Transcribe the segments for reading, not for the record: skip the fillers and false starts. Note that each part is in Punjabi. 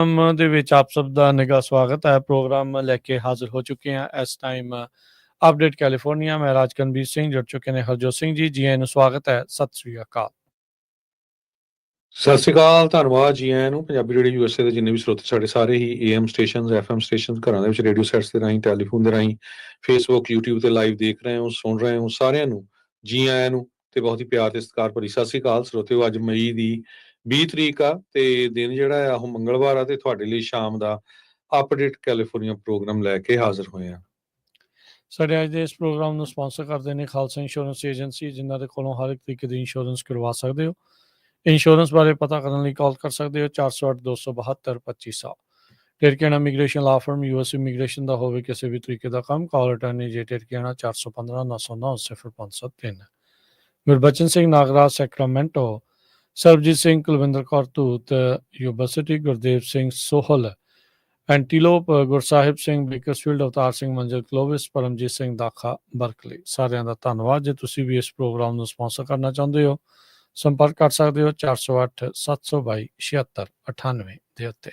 ਪ੍ਰੋਗਰਾਮ ਦੇ ਵਿੱਚ ਆਪ ਸਭ ਦਾ ਨਿੱਘਾ ਸਵਾਗਤ ਹੈ। ਪ੍ਰੋਗਰਾਮ ਲੈ ਕੇ ਹਾਜ਼ਰ ਹੋ ਚੁੱਕੇ ਹਾਂ ਇਸ ਟਾਈਮ ਅਪਡੇਟ ਕੈਲੀਫੋਰਨੀਆ। ਮੈਂ ਰਾਜਕਨਵੀਰ ਸਿੰਘ, ਜੁੜ ਚੁੱਕੇ ਨੇ ਹਰਜੋਤ ਸਿੰਘ ਜੀ। ਜੀ ਆਇਆਂ ਨੂੰ ਸਵਾਗਤ ਹੈ। ਸਤਿ ਸ੍ਰੀ ਅਕਾਲ। ਸਤਿ ਸ਼੍ਰੀ ਅਕਾਲ, ਧੰਨਵਾਦ ਜੀ ਆਇਆਂ ਨੂੰ। ਪੰਜਾਬੀ ਰੇਡੀਓ ਯੂਐਸਏ ਦੇ ਜਿੰਨੇ ਵੀ ਸਰੋਤੇ ਸਾਡੇ ਸਾਰੇ ਹੀ ਏਐਮ ਸਟੇਸ਼ਨਸ, ਐਫਐਮ ਸਟੇਸ਼ਨਸ, ਘਰਾਂ ਦੇ ਵਿੱਚ ਰੇਡੀਓ ਸੈਟਸ ਦੇ ਰਾਹੀਂ, ਟੈਲੀਫੋਨ ਦੇ ਰਾਹੀਂ, ਫੇਸਬੁੱਕ, ਯੂਟਿਊਬ ਤੇ ਲਾਈਵ ਦੇਖ ਰਹੇ ਹੋ, ਸੁਣ ਰਹੇ ਹੋ, ਸਾਰਿਆਂ ਨੂੰ ਜੀ ਆਇਆਂ ਨੂੰ ਤੇ ਬਹੁਤ ਹੀ ਪਿਆਰ ਤੇ ਸਤਿਕਾਰ ਭਰੀ ਸਤਿ ਸ਼੍ਰੀ ਅਕਾਲ ਸਰੋਤਿਓ। ਅੱਜ ਮਈ ਦੀ 20 ਤਰੀਕ ਆ ਤੇ ਦਿਨ ਜਿਹੜਾ ਆ ਉਹ ਮੰਗਲਵਾਰ ਆ ਤੇ ਤੁਹਾਡੇ ਲਈ ਸ਼ਾਮ ਦਾ ਅਪਡੇਟ ਕੈਲੀਫੋਰਨੀਆ ਪ੍ਰੋਗਰਾਮ ਲੈ ਕੇ ਹਾਜ਼ਰ ਹੋਏ ਆ। ਸਾਡੇ ਅੱਜ ਦੇ ਇਸ ਪ੍ਰੋਗਰਾਮ ਨੂੰ ਸਪਾਂਸਰ ਕਰਦੇ ਨੇ ਖਾਲਸਾ ਇੰਸ਼ੋਰੈਂਸ ਏਜੰਸੀ, ਜਿਨ੍ਹਾਂ ਦੇ ਕੋਲੋਂ ਹਰ ਇੱਕ ਤਰੀਕੇ ਦੀ ਇੰਸ਼ੋਰੈਂਸ ਕਰਵਾ ਸਕਦੇ ਹੋ। ਇੰਸ਼ੋਰੈਂਸ ਬਾਰੇ ਪਤਾ ਕਰਨ ਲਈ ਕਾਲ ਕਰ ਸਕਦੇ ਹੋ 408-272-2500। Tirkiana immigration law firm, US immigration ਦਾ ਹੋਵੇ ਕਿਸੇ ਵੀ ਤਰੀਕੇ ਦਾ ਕੰਮ, call attorney J Tirkiana 415-909-0503। Gurbachan Singh Nagraj Sacramento, Sarabjit Singh Kulwinder Kaur Dhut University, Gurdev Singh Sohal Antelope, Gursahib Singh Bakersfield, Avtar Singh Manzil Clovis, Paramjit Singh ਦਾਖਾ ਬਰਕਲੀ। ਸਾਰਿਆਂ ਦਾ ਧੰਨਵਾਦ। ਜੇ ਤੁਸੀਂ ਵੀ ਇਸ ਪ੍ਰੋਗਰਾਮ ਨੂੰ ਸਪਾਂਸਰ ਕਰਨਾ ਚਾਹੁੰਦੇ ਹੋ, ਸੰਪਰਕ ਕਰ ਸਕਦੇ ਹੋ 408-722-7698 ਦੇ ਉੱਤੇ।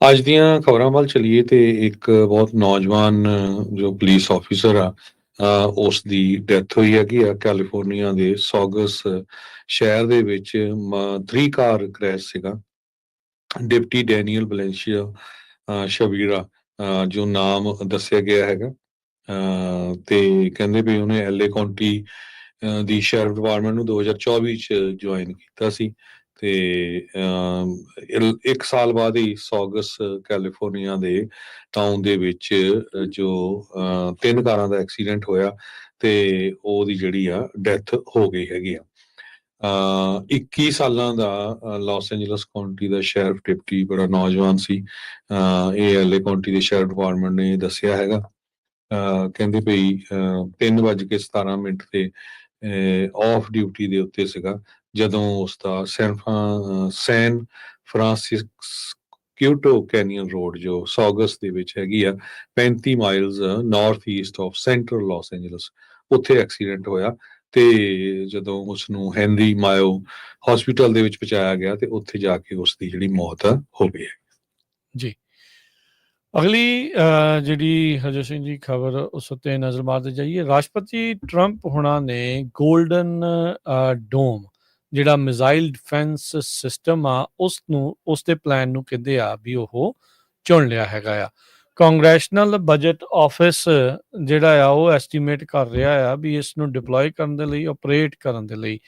ਅੱਜ ਦੀਆਂ ਖਬਰਾਂ ਵੱਲ ਚਲੀਏ ਤੇ ਇੱਕ ਬਹੁਤ ਨੌਜਵਾਨ ਜੋ ਪੁਲਿਸ ਆਫੀਸਰ ਆ, ਉਸ ਦੀ ਡੈਥ ਹੋਈ ਹੈਗੀ ਆ ਕੈਲੀਫੋਰਨੀਆ ਦੇ ਸੌਗਸ ਸ਼ਹਿਰ ਦੇ ਵਿੱਚ। 3 ਕਾਰ ਕ੍ਰੈਸ਼ ਸੀਗਾ। ਡਿਪਟੀ ਡੈਨੀਅਲ ਵੈਲੈਂਸ਼ੀਆ ਸ਼ਬੀਰਾ ਜੋ ਨਾਮ ਦੱਸਿਆ ਗਿਆ ਹੈਗਾ, ਤੇ ਕਹਿੰਦੇ ਵੀ ਉਹਨੇ ਐਲਏ ਕਾਉਂਟੀ ਦੀ ਸ਼ੈਰਿਫ ਡਿਪਾਰਟਮੈਂਟ ਨੂੰ 2024 ਚ ਜੁਆਇਨ ਕੀਤਾ ਸੀ ਤੇ 1 ਸਾਲ ਬਾਅਦ ਹੀ ਸੌਗਸ ਕੈਲੀਫੋਰਨੀਆ ਦੇ ਟਾਊਨ ਦੇ ਵਿੱਚ ਜੋ 3 ਕਾਰਾਂ ਦਾ ਐਕਸੀਡੈਂਟ ਹੋਇਆ ਤੇ ਉਹਦੀ ਜਿਹੜੀ ਆ ਡੈਥ ਹੋ ਗਈ ਹੈਗੀ ਆ। 21 ਸਾਲਾਂ ਦਾ ਲਾਸ ਐਂਜਲਸ ਕਾਉਂਟੀ ਦਾ ਸ਼ੈਰਿਫ ਡਿਪਟੀ, ਬੜਾ ਨੌਜਵਾਨ ਸੀ। ਇਹ ਐਲਏ ਕਾਉਂਟੀ ਦੇ ਸ਼ੈਰਿਫ ਡਿਪਾਰਟਮੈਂਟ ਨੇ ਦੱਸਿਆ ਹੈਗਾ। ਕਹਿੰਦੇ ਭਈ 3:17 ਤੇ ਆਫ ਡਿਊਟੀ ਦੇ ਉੱਤੇ ਸੀਗਾ ਜਦੋਂ ਉਸਦਾ ਸੈਨ ਫਰਾਂਸਿਸਕੋ ਕੈਨੀਅਨ ਰੋਡ ਜੋ ਸੌਗਸ ਦੇ ਵਿੱਚ ਹੈਗੀ ਆ 35 miles north east of central Los Angeles, ਉੱਥੇ ਐਕਸੀਡੈਂਟ ਹੋਇਆ ਤੇ ਜਦੋਂ ਉਸਨੂੰ ਹੈਨਰੀ ਮਾਇਓ ਹਸਪੀਟਲ ਦੇ ਵਿੱਚ ਪਹੁੰਚਾਇਆ ਗਿਆ ਤੇ ਉੱਥੇ ਜਾ ਕੇ ਉਸ ਦੀ ਜਿਹੜੀ ਮੌਤ ਹੋ ਗਈ ਹੈ ਜੀ। ਅਗਲੀ ਜਿਹੜੀ ਹਰਜੋਤ ਸਿੰਘ ਜੀ ਖਬਰ ਉਸ ਉੱਤੇ ਨਜ਼ਰ ਮਾਰਦੇ ਜਾਈਏ। ਰਾਸ਼ਟਰਪਤੀ ਟਰੰਪ ਹੁਣਾਂ ਨੇ ਗੋਲਡਨ ਡੋਮ ਜਿਹੜਾ ਮਿਜ਼ਾਈਲ ਡਿਫੈਂਸ ਸਿਸਟਮ ਆ ਉਸ ਦੇ ਪਲਾਨ ਨੂੰ ਕਹਿੰਦੇ ਆ ਵੀ ਉਹ ਚੁਣ ਲਿਆ ਹੈਗਾ ਆ। ਕਾਂਗਰੈਸ਼ਨਲ ਬਜਟ ਆਫਿਸ ਜਿਹੜਾ ਆ ਉਹ ਐਸਟੀਮੇਟ ਕਰ ਰਿਹਾ ਆ ਵੀ ਇਸ ਨੂੰ ਡਿਪਲੋਏ ਕਰਨ ਦੇ ਲਈ, ਆਪਰੇਟ ਕਰਨ ਦੇ ਲਈ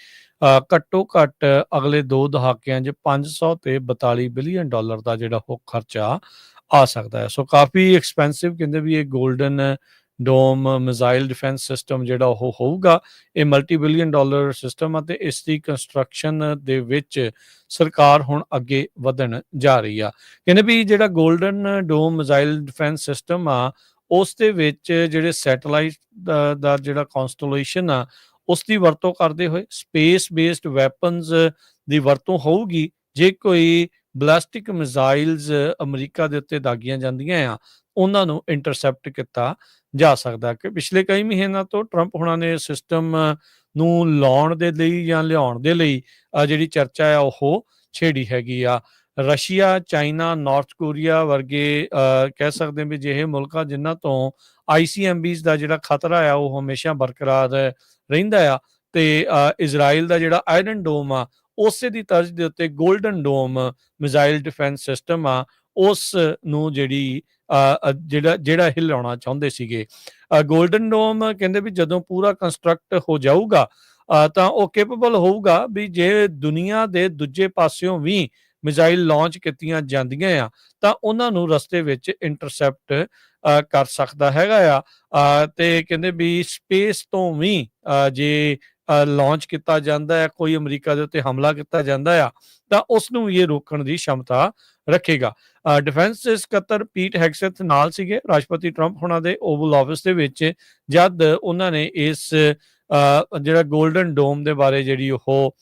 ਘੱਟੋ ਘੱਟ ਅਗਲੇ 2 ਦਹਾਕਿਆਂ 'ਚ 500 ਤੇ 42 ਬਿਲੀਅਨ ਡਾਲਰ ਦਾ ਜਿਹੜਾ ਉਹ ਖਰਚਾ ਆ ਸਕਦਾ ਹੈ। ਸੋ ਕਾਫੀ ਐਕਸਪੈਂਸਿਵ ਕਹਿੰਦੇ ਵੀ ਇਹ golden dome missile defence system ਜਿਹੜਾ ਉਹ ਹੋਊਗਾ। ਇਹ ਮਲਟੀ ਬਿਲੀਅਨ ਡਾਲਰ ਸਿਸਟਮ ਆ ਤੇ ਇਸ ਦੀ ਕੰਸਟਰਕਸ਼ਨ ਦੇ ਵਿੱਚ ਸਰਕਾਰ ਹੁਣ ਅੱਗੇ ਵਧਣ ਜਾ ਰਹੀ ਆ। ਕਹਿੰਦੇ ਵੀ ਜਿਹੜਾ golden dome missile defence system ਆ ਉਸ ਦੇ ਵਿੱਚ ਜਿਹੜੇ ਸੈਟੇਲਾਈਟ ਦਾ ਜਿਹੜਾ ਕੌਂਸਟੇਲੇਸ਼ਨ ਆ ਉਸ ਦੀ ਵਰਤੋਂ ਕਰਦੇ ਹੋਏ ਸਪੇਸ ਬੇਸਡ ਵੈਪਨਸ ਦੀ ਵਰਤੋਂ ਹੋਊਗੀ। ਜੇ ਕੋਈ ਬਲਾਸਟਿਕ ਮਿਜ਼ਾਈਲਸ ਅਮਰੀਕਾ ਦੇ ਉੱਤੇ ਦਾਗੀਆਂ ਜਾਂਦੀਆਂ ਆ ਉਹਨਾਂ ਨੂੰ ਇੰਟਰਸੈਪਟ ਕੀਤਾ ਜਾ ਸਕਦਾ। ਕਿ ਪਿਛਲੇ ਕਈ ਮਹੀਨਿਆਂ ਤੋਂ ਟਰੰਪ ਹੁਣਾਂ ਨੇ ਸਿਸਟਮ ਨੂੰ ਲਾਉਣ ਦੇ ਲਈ ਜਾਂ ਲਿਆਉਣ ਦੇ ਲਈ ਜਿਹੜੀ ਚਰਚਾ ਆ ਉਹ ਛੇੜੀ ਹੈਗੀ ਆ। ਰਸ਼ੀਆ, ਚਾਈਨਾ, ਨਾਰਥ ਕੋਰੀਆ ਵਰਗੇ ਕਹਿ ਸਕਦੇ ਵੀ ਜਿਹੇ ਮੁਲਕਾਂ ਜਿਨ੍ਹਾਂ ਤੋਂ ICBMs ਦਾ ਜਿਹੜਾ ਖਤਰਾ ਆ ਉਹ ਹਮੇਸ਼ਾ ਬਰਕਰਾਰ ਰਹਿੰਦਾ ਆ ਤੇ ਇਜ਼ਰਾਈਲ ਦਾ ਜਿਹੜਾ ਆਇਰਨ ਡੋਮ ਆ ਉਸੇ ਦੀ ਤਰਜ਼ ਦੇ ਉੱਤੇ golden dome missile defence system ਆ ਉਸ ਨੂੰ ਜਿਹੜਾ ਇਹ ਲਿਆਉਣਾ ਚਾਹੁੰਦੇ ਸੀਗੇ। ਗੋਲਡਨ ਡੋਮ ਕਹਿੰਦੇ ਵੀ ਜਦੋਂ ਪੂਰਾ ਕੰਸਟਰਕਟ ਹੋ ਜਾਊਗਾ ਤਾਂ ਉਹ ਕੇਪੇਬਲ ਹੋਊਗਾ ਵੀ ਜੇ ਦੁਨੀਆ ਦੇ ਦੂਜੇ ਪਾਸਿਓਂ ਵੀ ਮਿਜ਼ਾਈਲ ਲਾਂਚ ਕੀਤੀਆਂ ਜਾਂਦੀਆਂ ਆ ਤਾਂ ਉਹਨਾਂ ਨੂੰ ਰਸਤੇ ਵਿੱਚ ਇੰਟਰਸੈਪਟ ਕਰ ਸਕਦਾ ਹੈਗਾ ਆ। ਤੇ ਕਹਿੰਦੇ ਵੀ ਸਪੇਸ ਤੋਂ ਵੀ ਜੇ ਲਾਂਚ ਕੀਤਾ ਜਾਂਦਾ ਹੈ, ਕੋਈ ਅਮਰੀਕਾ ਦੇ ਉੱਤੇ ਹਮਲਾ ਕੀਤਾ ਜਾਂਦਾ ਆ ਤਾਂ ਉਸ ਨੂੰ ਇਹ ਰੋਕਣ ਦੀ ਸ਼ਮਤਾ ਰੱਖੇਗਾ। ਡਿਫੈਂਸ ਸਕੱਤਰ ਪੀਟ ਹੈਗਸੈਥ ਨਾਲ ਸੀਗੇ ਰਾਸ਼ਟਰਪਤੀ ਟਰੰਪ ਹੁਣਾਂ ਦੇ ਓਵਲ ਆਫਿਸ ਦੇ ਵਿੱਚ ਜਦ ਉਹਨਾਂ ਨੇ ਇਸ ਜਿਹੜਾ ਗੋਲਡਨ ਡੋਮ ਦੇ ਬਾਰੇ ਜਿਹੜੀ ਉਹ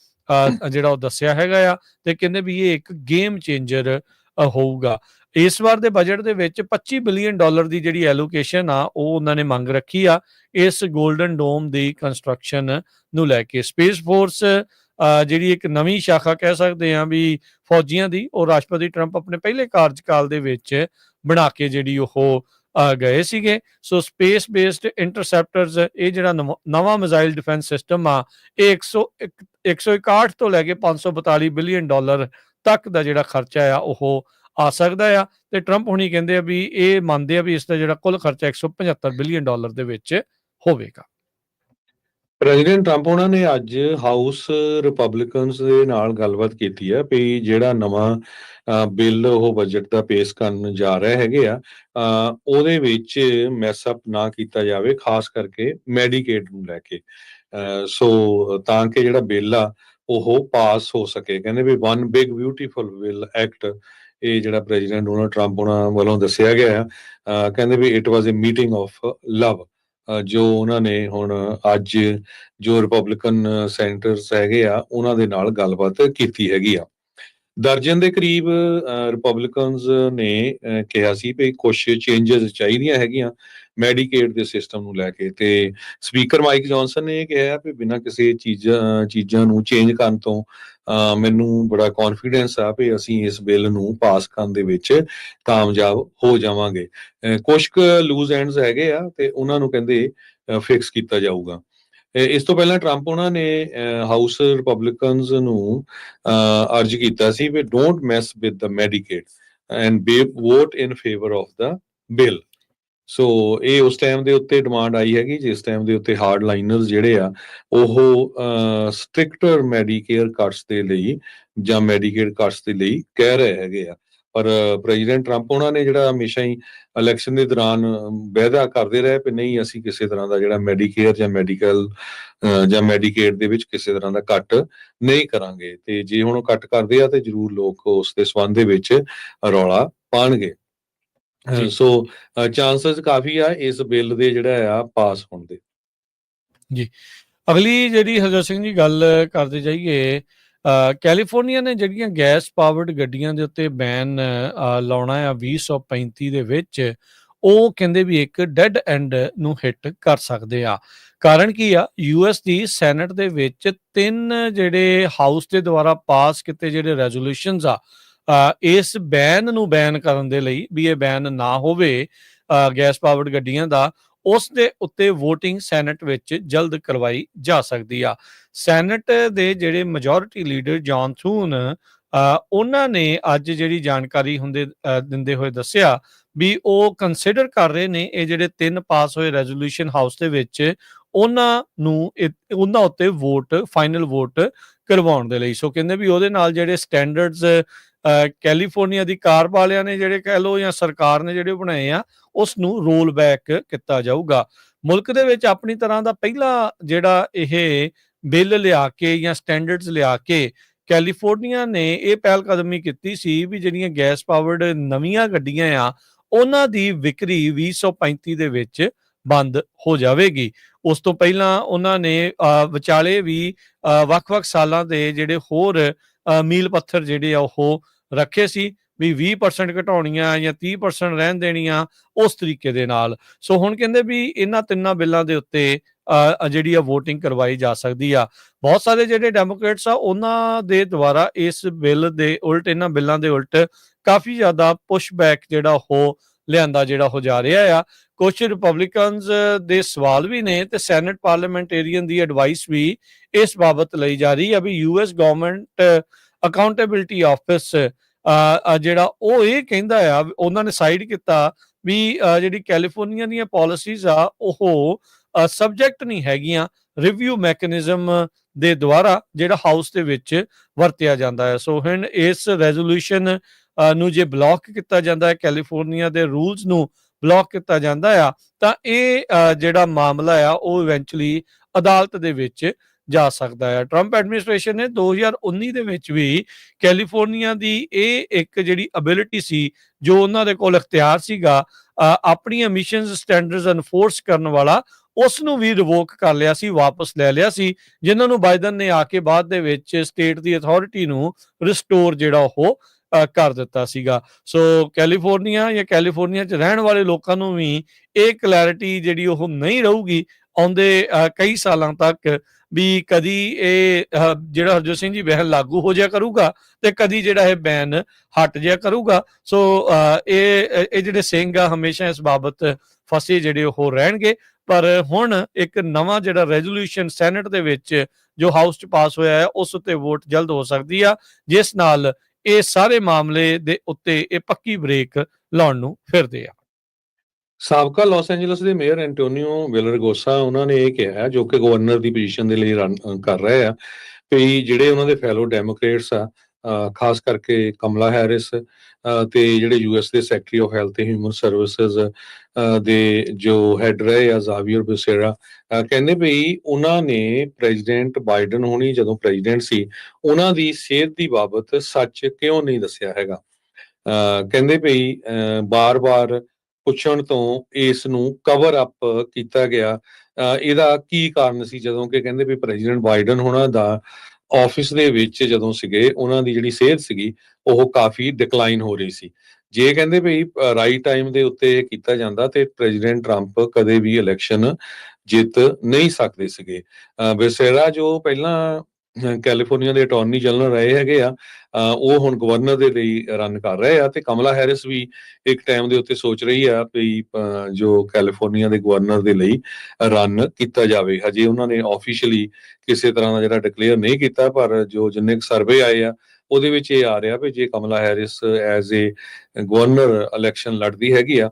ਜਿਹੜਾ ਉਹ ਦੱਸਿਆ ਹੈਗਾ ਆ ਤੇ ਕਹਿੰਦੇ ਵੀ ਇਹ ਇੱਕ ਗੇਮ ਚੇਂਜਰ ਹੋਊਗਾ। ਇਸ ਵਾਰ ਦੇ ਬਜਟ ਦੇ ਵਿੱਚ 25 ਬਿਲੀਅਨ ਡਾਲਰ ਦੀ ਜਿਹੜੀ ਐਲੋਕੇਸ਼ਨ ਆ ਉਹ ਉਹਨਾਂ ਨੇ ਮੰਗ ਰੱਖੀ ਆ ਇਸ ਗੋਲਡਨ ਡੋਮ ਦੀ ਕੰਸਟਰਕਸ਼ਨ ਨੂੰ ਲੈ ਕੇ। ਸਪੇਸ ਫੋਰਸ ਜਿਹੜੀ ਇੱਕ ਨਵੀਂ ਸ਼ਾਖਾ ਕਹਿ ਸਕਦੇ ਹਾਂ ਵੀ ਫੌਜੀਆਂ ਦੀ, ਉਹ ਰਾਸ਼ਟਰਪਤੀ ਟਰੰਪ ਆਪਣੇ ਪਹਿਲੇ ਕਾਰਜਕਾਲ ਦੇ ਵਿੱਚ ਬਣਾ ਕੇ ਜਿਹੜੀ ਉਹ ਗਏ ਸੀਗੇ। ਸੋ ਸਪੇਸ ਬੇਸਡ ਇੰਟਰਸੈਪਟਰਸ, ਇਹ ਜਿਹੜਾ ਨਵਾਂ ਮਿਜ਼ਾਈਲ ਡਿਫੈਂਸ ਸਿਸਟਮ ਆ, ਇਹ 161 ਤੋਂ ਲੈ ਕੇ 542 ਬਿਲੀਅਨ ਡਾਲਰ ਤੱਕ ਦਾ ਜਿਹੜਾ ਖਰਚਾ ਆ ਉਹ ਆ ਸਕਦਾ ਆ। ਤੇ ਟਰੰਪ ਹੁਣੀ ਕਹਿੰਦੇ ਆ ਵੀ ਇਹ ਮੰਨਦੇ ਆ ਵੀ ਇਸ ਦਾ ਜਿਹੜਾ ਕੁੱਲ ਖਰਚਾ 175 ਬਿਲੀਅਨ ਡਾਲਰ ਦੇ ਵਿੱਚ ਹੋਵੇਗਾ। ਪ੍ਰੈਜ਼ੀਡੈਂਟ ਟਰੰਪ ਉਹਨਾਂ ਨੇ ਅੱਜ ਹਾਊਸ ਰਿਪਬਲਿਕਨਸ ਦੇ ਨਾਲ ਗੱਲਬਾਤ ਕੀਤੀ ਹੈ ਵੀ ਜਿਹੜਾ ਨਵਾਂ ਬਿੱਲ ਉਹ ਬਜਟ ਦਾ ਪੇਸ਼ ਕਰਨ ਜਾ ਰਹੇ ਹੈਗੇ ਆ, ਉਹਦੇ ਵਿੱਚ ਮੈਸਅਪ ਨਾ ਕੀਤਾ ਜਾਵੇ, ਖਾਸ ਕਰਕੇ ਮੈਡੀਕੇਡ ਨੂੰ ਲੈ ਕੇ। ਸੋ ਤਾਂ ਕਿ ਜਿਹੜਾ ਬਿੱਲ ਆ ਉਹ ਪਾਸ ਹੋ ਸਕੇ। ਕਹਿੰਦੇ ਵੀ one big beautiful bill act, ਇਹ ਜਿਹੜਾ ਪ੍ਰੈਜ਼ੀਡੈਂਟ ਡੋਨਾਲਡ ਟਰੰਪ ਉਹਨਾਂ ਵੱਲੋਂ ਦੱਸਿਆ ਗਿਆ ਆ। ਕਹਿੰਦੇ ਵੀ it was a meeting of love, ਜੋ ਉਹਨਾਂ ਨੇ ਹੁਣ ਅੱਜ ਜੋ ਰਿਪਬਲਿਕਨ ਸੈਨੇਟਰਸ ਹੈਗੇ ਆ ਉਹਨਾਂ ਦੇ ਨਾਲ ਗੱਲਬਾਤ ਕੀਤੀ ਹੈਗੀ ਆ। ਦਰਜਨ ਦੇ ਕਰੀਬ ਰਿਪਬਲਿਕਨਸ ਨੇ ਕਿਹਾ ਸੀ ਵੀ ਕੁਝ ਚੇਂਜਸ ਚਾਹੀਦੀਆਂ ਹੈਗੀਆਂ ਮੈਡੀਕੇਡ ਦੇ ਸਿਸਟਮ ਨੂੰ ਲੈ ਕੇ, ਤੇ ਸਪੀਕਰ ਮਾਈਕ ਜੌਨਸਨ ਨੇ ਇਹ ਕਿਹਾ ਵੀ ਬਿਨਾਂ ਕਿਸੇ ਚੀਜ਼ਾਂ ਨੂੰ ਚੇਂਜ ਕਰਨ ਤੋਂ ਮੈਨੂੰ ਬੜਾ ਕੌਨਫੀਡੈਂਸ ਆ ਵੀ ਅਸੀਂ ਇਸ ਬਿੱਲ ਨੂੰ ਪਾਸ ਕਰਨ ਦੇ ਵਿੱਚ ਕਾਮਯਾਬ ਹੋ ਜਾਵਾਂਗੇ। ਕੁਝ ਕੁ ਲੂਜ਼ ਐਂਡਸ ਹੈਗੇ ਆ ਤੇ ਉਹਨਾਂ ਨੂੰ ਕਹਿੰਦੇ ਫਿਕਸ ਕੀਤਾ ਜਾਊਗਾ। ਇਸ ਤੋਂ ਪਹਿਲਾਂ ਟਰੰਪ ਉਹਨਾਂ ਨੇ ਹਾਊਸ ਰਿਪਬਲਿਕਨਸ ਨੂੰ ਅਰਜ ਕੀਤਾ ਸੀ ਵੀ don't mess with the Medicaid and vote in favour of the bill. So ਇਹ ਉਸ ਟਾਈਮ ਦੇ ਉੱਤੇ ਡਿਮਾਂਡ ਆਈ ਹੈਗੀ ਜਿਸ ਟਾਈਮ ਦੇ ਉੱਤੇ ਹਾਰਡ ਲਾਈਨਰਸ ਜਿਹੜੇ ਆ ਉਹ ਸਟ੍ਰਿਕਟਰ ਮੈਡੀਕੇਅਰ ਕੱਟਸ ਦੇ ਲਈ ਜਾਂ ਮੈਡੀਕੇਡ ਕੱਟਸ ਦੇ ਲਈ ਕਹਿ ਰਹੇ ਹੈਗੇ ਆ। ਪਰ ਪ੍ਰੈਜ਼ੀਡੈਂਟ ਟਰੰਪ ਉਹਨਾਂ ਨੇ ਜਿਹੜਾ ਹਮੇਸ਼ਾ ਹੀ ਇਲੈਕਸ਼ਨ ਦੇ ਦੌਰਾਨ ਵਾਅਦਾ ਕਰਦੇ ਰਹੇ ਕਿ ਨਹੀਂ, ਅਸੀਂ ਕਿਸੇ ਤਰ੍ਹਾਂ ਦਾ ਜਿਹੜਾ ਮੈਡੀਕੇਅਰ ਜਾਂ ਮੈਡੀਕਲ ਜਾਂ ਮੈਡੀਕੇਡ ਦੇ ਵਿੱਚ ਕਿਸੇ ਤਰ੍ਹਾਂ ਦਾ ਕੱਟ ਨਹੀਂ ਕਰਾਂਗੇ, ਤੇ ਜੇ ਹੁਣ ਉਹ ਕੱਟ ਕਰਦੇ ਆ ਤੇ ਜ਼ਰੂਰ ਲੋਕ ਉਸ ਦੇ ਸੰਬੰਧ ਦੇ ਵਿੱਚ ਰੌਲਾ ਪਾਣਗੇ। ਸੋ ਚਾਂਸਸ ਕਾਫੀ ਆ ਇਸ ਬਿੱਲ ਦੇ ਜਿਹੜਾ ਆ ਪਾਸ ਹੋਣ ਦੇ। ਜੀ, ਅਗਲੀ ਜਿਹੜੀ ਹਰਜੋਤ ਸਿੰਘ ਜੀ ਗੱਲ ਕਰਦੇ ਜਾਈਏ, ਕੈਲੀਫੋਰਨੀਆ ਨੇ ਜਿਹੜੀਆਂ ਗੈਸ ਪਾਵਰਡ ਗੱਡੀਆਂ ਦੇ ਉੱਤੇ ਬੈਨ ਲਾਉਣਾ ਆ 2035 ਦੇ ਵਿੱਚ, ਉਹ ਕਹਿੰਦੇ ਵੀ ਇੱਕ ਡੈਡ ਐਂਡ ਨੂੰ ਹਿੱਟ ਕਰ ਸਕਦੇ ਆ। ਕਾਰਨ ਕੀ ਆ, ਯੂਐਸ ਦੀ ਸੈਨੇਟ ਦੇ ਵਿੱਚ 3 ਜਿਹੜੇ ਹਾਊਸ ਦੇ ਦੁਆਰਾ ਪਾਸ ਕੀਤੇ ਜਿਹੜੇ ਰੈਜ਼ੋਲੂਸ਼ਨਸ ਆ ਇਸ ਬੈਨ ਨੂੰ ਬੈਨ ਕਰਨ ਦੇ ਲਈ, ਵੀ ਇਹ ਬੈਨ ਨਾ ਹੋਵੇ ਗੈਸ ਪਾਵਰਡ ਗੱਡੀਆਂ ਦਾ, ਉਸ ਦੇ ਉੱਤੇ VOTING ਸੈਨੇਟ ਵਿੱਚ ਜਲਦ ਕਰਵਾਈ ਜਾ ਸਕਦੀ ਆ। ਸੈਨੇਟ ਦੇ ਜਿਹੜੇ ਮੈਜੋਰਿਟੀ ਲੀਡਰ ਜੌਨ ਥੂਨ, ਉਹਨਾਂ ਨੇ ਅੱਜ ਜਿਹੜੀ ਜਾਣਕਾਰੀ ਦਿੰਦੇ ਹੋਏ ਦੱਸਿਆ ਵੀ ਉਹ ਕੰਸੀਡਰ ਕਰ ਰਹੇ ਨੇ ਇਹ ਜਿਹੜੇ 3 ਪਾਸ ਹੋਏ ਰੈਜ਼ੋਲੂਸ਼ਨ ਹਾਊਸ ਦੇ ਵਿੱਚ, ਉਹਨਾਂ ਉੱਤੇ ਫਾਈਨਲ ਵੋਟ ਕਰਵਾਉਣ ਦੇ ਲਈ। ਸੋ ਕਹਿੰਦੇ ਵੀ ਉਹਦੇ ਨਾਲ ਜਿਹੜੇ ਸਟੈਂਡਰਡਸ ਕੈਲੀਫੋਰਨੀਆ ਦੀ ਕਾਰ ਵਾਲਿਆਂ ਨੇ ਜਿਹੜੇ ਕਹਿ ਲਓ ਜਾਂ ਸਰਕਾਰ ਨੇ ਜਿਹੜੇ ਬਣਾਏ ਆ, ਉਸ ਨੂੰ ਰੋਲ ਬੈਕ ਕੀਤਾ ਜਾਊਗਾ। ਮੁਲਕ ਦੇ ਵਿੱਚ ਆਪਣੀ ਤਰ੍ਹਾਂ ਦਾ ਪਹਿਲਾ ਜਿਹੜਾ ਇਹ ਬਿੱਲ ਲਿਆ ਕੇ ਜਾਂ ਸਟੈਂਡਰਡਸ ਲਿਆ ਕੇ ਕੈਲੀਫੋਰਨੀਆ ਨੇ ਇਹ ਪਹਿਲ ਕਦਮੀ ਕੀਤੀ ਸੀ ਵੀ ਜਿਹੜੀਆਂ ਗੈਸ ਪਾਵਰਡ ਨਵੀਆਂ ਗੱਡੀਆਂ ਆ ਉਹਨਾਂ ਦੀ ਵਿਕਰੀ 2035 ਦੇ ਵਿੱਚ ਬੰਦ ਹੋ ਜਾਵੇਗੀ। ਉਸ ਤੋਂ ਪਹਿਲਾਂ ਉਹਨਾਂ ਨੇ ਵਿਚਾਲੇ ਵੀ ਵੱਖ-ਵੱਖ ਸਾਲਾਂ ਦੇ ਜਿਹੜੇ ਹੋਰ ਮੀਲ ਪੱਥਰ ਜਿਹੜੇ ਆ ਉਹ ਰੱਖੇ ਸੀ ਵੀ 20% ਘਟਾਉਣੀਆਂ ਜਾਂ 30% ਰਹਿਣ ਦੇਣੀਆਂ, ਉਸ ਤਰੀਕੇ ਦੇ ਨਾਲ। ਸੋ ਹੁਣ ਕਹਿੰਦੇ ਵੀ ਇਹਨਾਂ 3 ਬਿੱਲਾਂ ਦੇ ਉੱਤੇ ਜਿਹੜੀ ਆ VOTING ਕਰਵਾਈ ਜਾ ਸਕਦੀ ਆ। ਬਹੁਤ ਸਾਰੇ ਜਿਹੜੇ ਡੈਮੋਕ੍ਰੇਟਸ ਆ ਉਹਨਾਂ ਦੇ ਦੁਆਰਾ ਇਸ ਬਿੱਲ ਦੇ ਉਲਟ, ਇਹਨਾਂ ਬਿੱਲਾਂ ਦੇ ਉਲਟ ਕਾਫੀ ਜ਼ਿਆਦਾ ਪੁਸ਼ਬੈਕ ਜਿਹੜਾ ਉਹ ਲਿਆਂਦਾ ਜਿਹੜਾ ਹੋ ਜਾ ਰਿਹਾ ਆ। ਕੁਝ ਰਿਪਬਲਿਕਨਸ ਦੇ ਸਵਾਲ ਵੀ ਨੇ ਤੇ ਸੈਨੇਟ ਪਾਰਲੀਮੈਂਟੇਰੀਅਨ ਦੀ ਐਡਵਾਈਸ ਵੀ ਇਸ ਬਾਬਤ ਲਈ ਜਾ ਰਹੀ ਆ ਵੀ ਯੂਐਸ ਗਵਰਨਮੈਂਟ ਅਕਾਊਂਟੇਬਿਲਿਟੀ ਆਫਿਸ ਜਿਹੜਾ ਉਹ ਇਹ ਕਹਿੰਦਾ ਆ, ਉਹਨਾਂ ਨੇ ਸਾਈਡ ਕੀਤਾ ਵੀ ਜਿਹੜੀ ਕੈਲੀਫੋਰਨੀਆ ਦੀਆਂ ਪਾਲਿਸੀਜ਼ ਆ ਉਹ ਸਬਜੈਕਟ ਨਹੀਂ ਹੈਗੀਆਂ ਰਿਵਿਊ ਮੈਕੈਨਿਜ਼ਮ ਦੇ ਦੁਆਰਾ ਜਿਹੜਾ ਹਾਊਸ ਦੇ ਵਿੱਚ ਵਰਤਿਆ ਜਾਂਦਾ ਹੈ। ਸੋ ਹੁਣ ਇਸ ਰੈਜ਼ੋਲੂਸ਼ਨ ਨੂੰ ਜੇ ਬਲੌਕ ਕੀਤਾ ਜਾਂਦਾ ਹੈ, ਕੈਲੀਫੋਰਨੀਆ ਦੇ ਰੂਲਸ ਨੂੰ ਬਲੌਕ ਕੀਤਾ ਜਾਂਦਾ ਆ, ਤਾਂ ਇਹ ਜਿਹੜਾ ਮਾਮਲਾ ਆ ਉਹ ਇਵੈਂਚੁਅਲੀ ਅਦਾਲਤ ਦੇ ਵਿੱਚ ਜਾ ਸਕਦਾ ਹੈ। ਟਰੰਪ ਐਡਮਿਨਿਸਟ੍ਰੇਸ਼ਨ ਨੇ 2019 ਦੇ ਵਿੱਚ ਵੀ ਕੈਲੀਫੋਰਨੀਆ ਦੀ ਇਹ ਇੱਕ ਜਿਹੜੀ ਅਬਿਲਿਟੀ ਸੀ, ਜੋ ਉਹਨਾਂ ਦੇ ਕੋਲ ਇਖਤਿਆਰ ਸੀਗਾ ਆਪਣੀ ਐਮਿਸ਼ਨਸ ਸਟੈਂਡਰਡਸ ਐਨਫੋਰਸ ਕਰਨ ਵਾਲਾ, ਉਸ ਨੂੰ ਵੀ ਰਿਵੋਕ ਕਰ ਲਿਆ ਸੀ, ਵਾਪਸ ਲੈ ਲਿਆ ਸੀ, ਜਿਨ੍ਹਾਂ ਨੂੰ ਬਾਈਡਨ ਨੇ ਆ ਕੇ ਬਾਅਦ ਦੇ ਵਿੱਚ ਸਟੇਟ ਦੀ ਅਥਾਰਟੀ ਨੂੰ ਰਿਸਟੋਰ ਜਿਹੜਾ ਉਹ ਕਰ ਦਿੱਤਾ ਸੀਗਾ। ਸੋ ਕੈਲੀਫੋਰਨੀਆ ਜਾਂ ਕੈਲੀਫੋਰਨੀਆ 'ਚ ਰਹਿਣ ਵਾਲੇ ਲੋਕਾਂ ਨੂੰ ਵੀ ਇਹ ਕਲੈਰਿਟੀ ਜਿਹੜੀ ਉਹ ਨਹੀਂ ਰਹੂਗੀ ਆਉਂਦੇ ਕਈ ਸਾਲਾਂ ਤੱਕ ਵੀ ਕਦੀ ਇਹ ਜਿਹੜਾ ਹਰਜੋਤ ਸਿੰਘ ਜੀ ਬੈਨ ਲਾਗੂ ਹੋ ਜਾਇਆ ਕਰੂਗਾ ਤੇ ਕਦੀ ਜਿਹੜਾ ਇਹ ਬੈਨ ਹਟ ਜਾਇਆ ਕਰੂਗਾ। ਸੋ ਇਹ ਜਿਹੜੇ ਸਿੰਘ ਆ ਹਮੇਸ਼ਾ ਇਸ ਬਾਬਤ ਫਸੇ ਜਿਹੜੇ ਉਹ ਰਹਿਣਗੇ। ਪਰ ਹੁਣ ਇੱਕ ਨਵਾਂ ਜਿਹੜਾ ਰੈਜ਼ੋਲੂਸ਼ਨ ਸੈਨੇਟ ਦੇ ਵਿੱਚ ਜੋ ਹਾਊਸ 'ਚ ਪਾਸ ਹੋਇਆ ਹੈ ਉਸ ਉੱਤੇ ਵੋਟ ਜਲਦ ਹੋ ਸਕਦੀ ਆ, ਜਿਸ ਨਾਲ ਇਹ ਸਾਰੇ ਮਾਮਲੇ ਦੇ ਉੱਤੇ ਇਹ ਪੱਕੀ ਬ੍ਰੇਕ ਲਾਉਣ ਨੂੰ ਫਿਰਦੇ ਆ। ਸਾਬਕਾ ਲਾਸ ਐਂਜਲਸ ਦੇ ਮੇਅਰ ਐਂਟੋਨੀਓ ਵਿਲਰਗੋਸਾ ਉਹਨਾਂ ਨੇ ਇਹ ਕਿਹਾ, ਜੋ ਕਿ ਗਵਰਨਰ ਦੀ ਪੋਜੀਸ਼ਨ ਦੇ ਲਈ ਰਨ ਕਰ ਰਹੇ ਆ, ਵੀ ਜਿਹੜੇ ਉਹਨਾਂ ਦੇ ਫੈਲੋ ਡੈਮੋਕ੍ਰੇਟਸ ਆ, ਖਾਸ ਕਰਕੇ ਕਮਲਾ ਹੈਰਿਸ ਤੇ ਜਿਹੜੇ ਯੂਐਸ ਦੇ ਸੈਕਟਰੀ ਆਫ ਹੈਲਥ ਤੇ ਹਿਊਮਨ ਸਰਵਿਸਿਜ਼ ਦੇ ਜੋ ਹੈਡ ਰਹੇ ਆ ਜ਼ਾਵੀਅਰ ਬਸੇਰਾ, ਕਹਿੰਦੇ ਵੀ ਉਹਨਾਂ ਨੇ ਪ੍ਰੈਜ਼ੀਡੈਂਟ ਬਾਈਡਨ ਹੋਣੀ ਜਦੋਂ ਪ੍ਰੈਜ਼ੀਡੈਂਟ ਸੀ ਉਹਨਾਂ ਦੀ ਸਿਹਤ ਦੀ ਬਾਬਤ ਸੱਚ ਕਿਉਂ ਨਹੀਂ ਦੱਸਿਆ ਹੈਗਾ। ਕਹਿੰਦੇ ਵੀ ਬਾਰ-ਬਾਰ ਪੁੱਛਣ ਤੋਂ ਇਸ ਨੂੰ ਕਵਰ ਅਪ ਕੀਤਾ ਗਿਆ। ਇਹਦਾ ਕੀ ਕਾਰਨ ਸੀ, ਜਦੋਂ ਕਿ ਕਹਿੰਦੇ ਵੀ ਪ੍ਰੈਜ਼ੀਡੈਂਟ ਬਾਈਡਨ ਹੋਣਾ ਦਾ ਆਫਿਸ ਦੇ ਵਿੱਚ ਜਦੋਂ ਸੀਗੇ ਉਹਨਾਂ ਦੀ ਜਿਹੜੀ ਸਿਹਤ ਸੀਗੀ ਉਹ ਕਾਫੀ ਡਿਕਲਾਈਨ ਹੋ ਰਹੀ ਸੀ। ਜੇ ਕਹਿੰਦੇ ਵੀ ਰਾਈਟ ਟਾਈਮ ਦੇ ਉੱਤੇ ਕੀਤਾ ਜਾਂਦਾ ਤੇ ਪ੍ਰੈਜ਼ੀਡੈਂਟ ਟਰੰਪ ਕਦੇ ਵੀ ਇਲੈਕਸ਼ਨ ਜਿੱਤ ਨਹੀਂ ਸਕਦੇ ਸੀਗੇ। ਬੇਸੇਰਾ ਜੋ ਪਹਿਲਾਂ ਕੈਲੀਫੋਰਨੀਆ ਦੇ ਅਟਾਰਨੀ ਜਨਰਲ ਰਹੇ ਹੈਗੇ ਆ, ਉਹ ਹੁਣ ਗਵਰਨਰ ਦੇ ਲਈ ਰਨ ਕਰ ਰਹੇ ਆ, ਤੇ ਕਮਲਾ ਹੈਰਿਸ ਵੀ ਇੱਕ ਟਾਈਮ ਦੇ ਉੱਤੇ ਸੋਚ ਰਹੀ ਆ ਵੀ ਜੋ ਕੈਲੀਫੋਰਨੀਆ ਦੇ ਗਵਰਨਰ ਦੇ ਲਈ ਰਨ ਕੀਤਾ ਜਾਵੇ। ਹਜੇ ਉਹਨਾਂ ਨੇ ਆਫੀਸ਼ੀਅਲੀ ਕਿਸੇ ਤਰ੍ਹਾਂ ਦਾ ਜਿਹੜਾ ਡਿਕਲੇਅਰ ਨਹੀਂ ਕੀਤਾ, ਪਰ ਜੋ ਜਿੰਨੇ ਕੁ ਸਰਵੇ ਆਏ ਆ ਉਹਦੇ ਵਿੱਚ ਇਹ ਆ ਰਿਹਾ ਵੀ ਜੇ Kamala Harris as a governor election ਲੜਦੀ ਹੈਗੀ ਆ,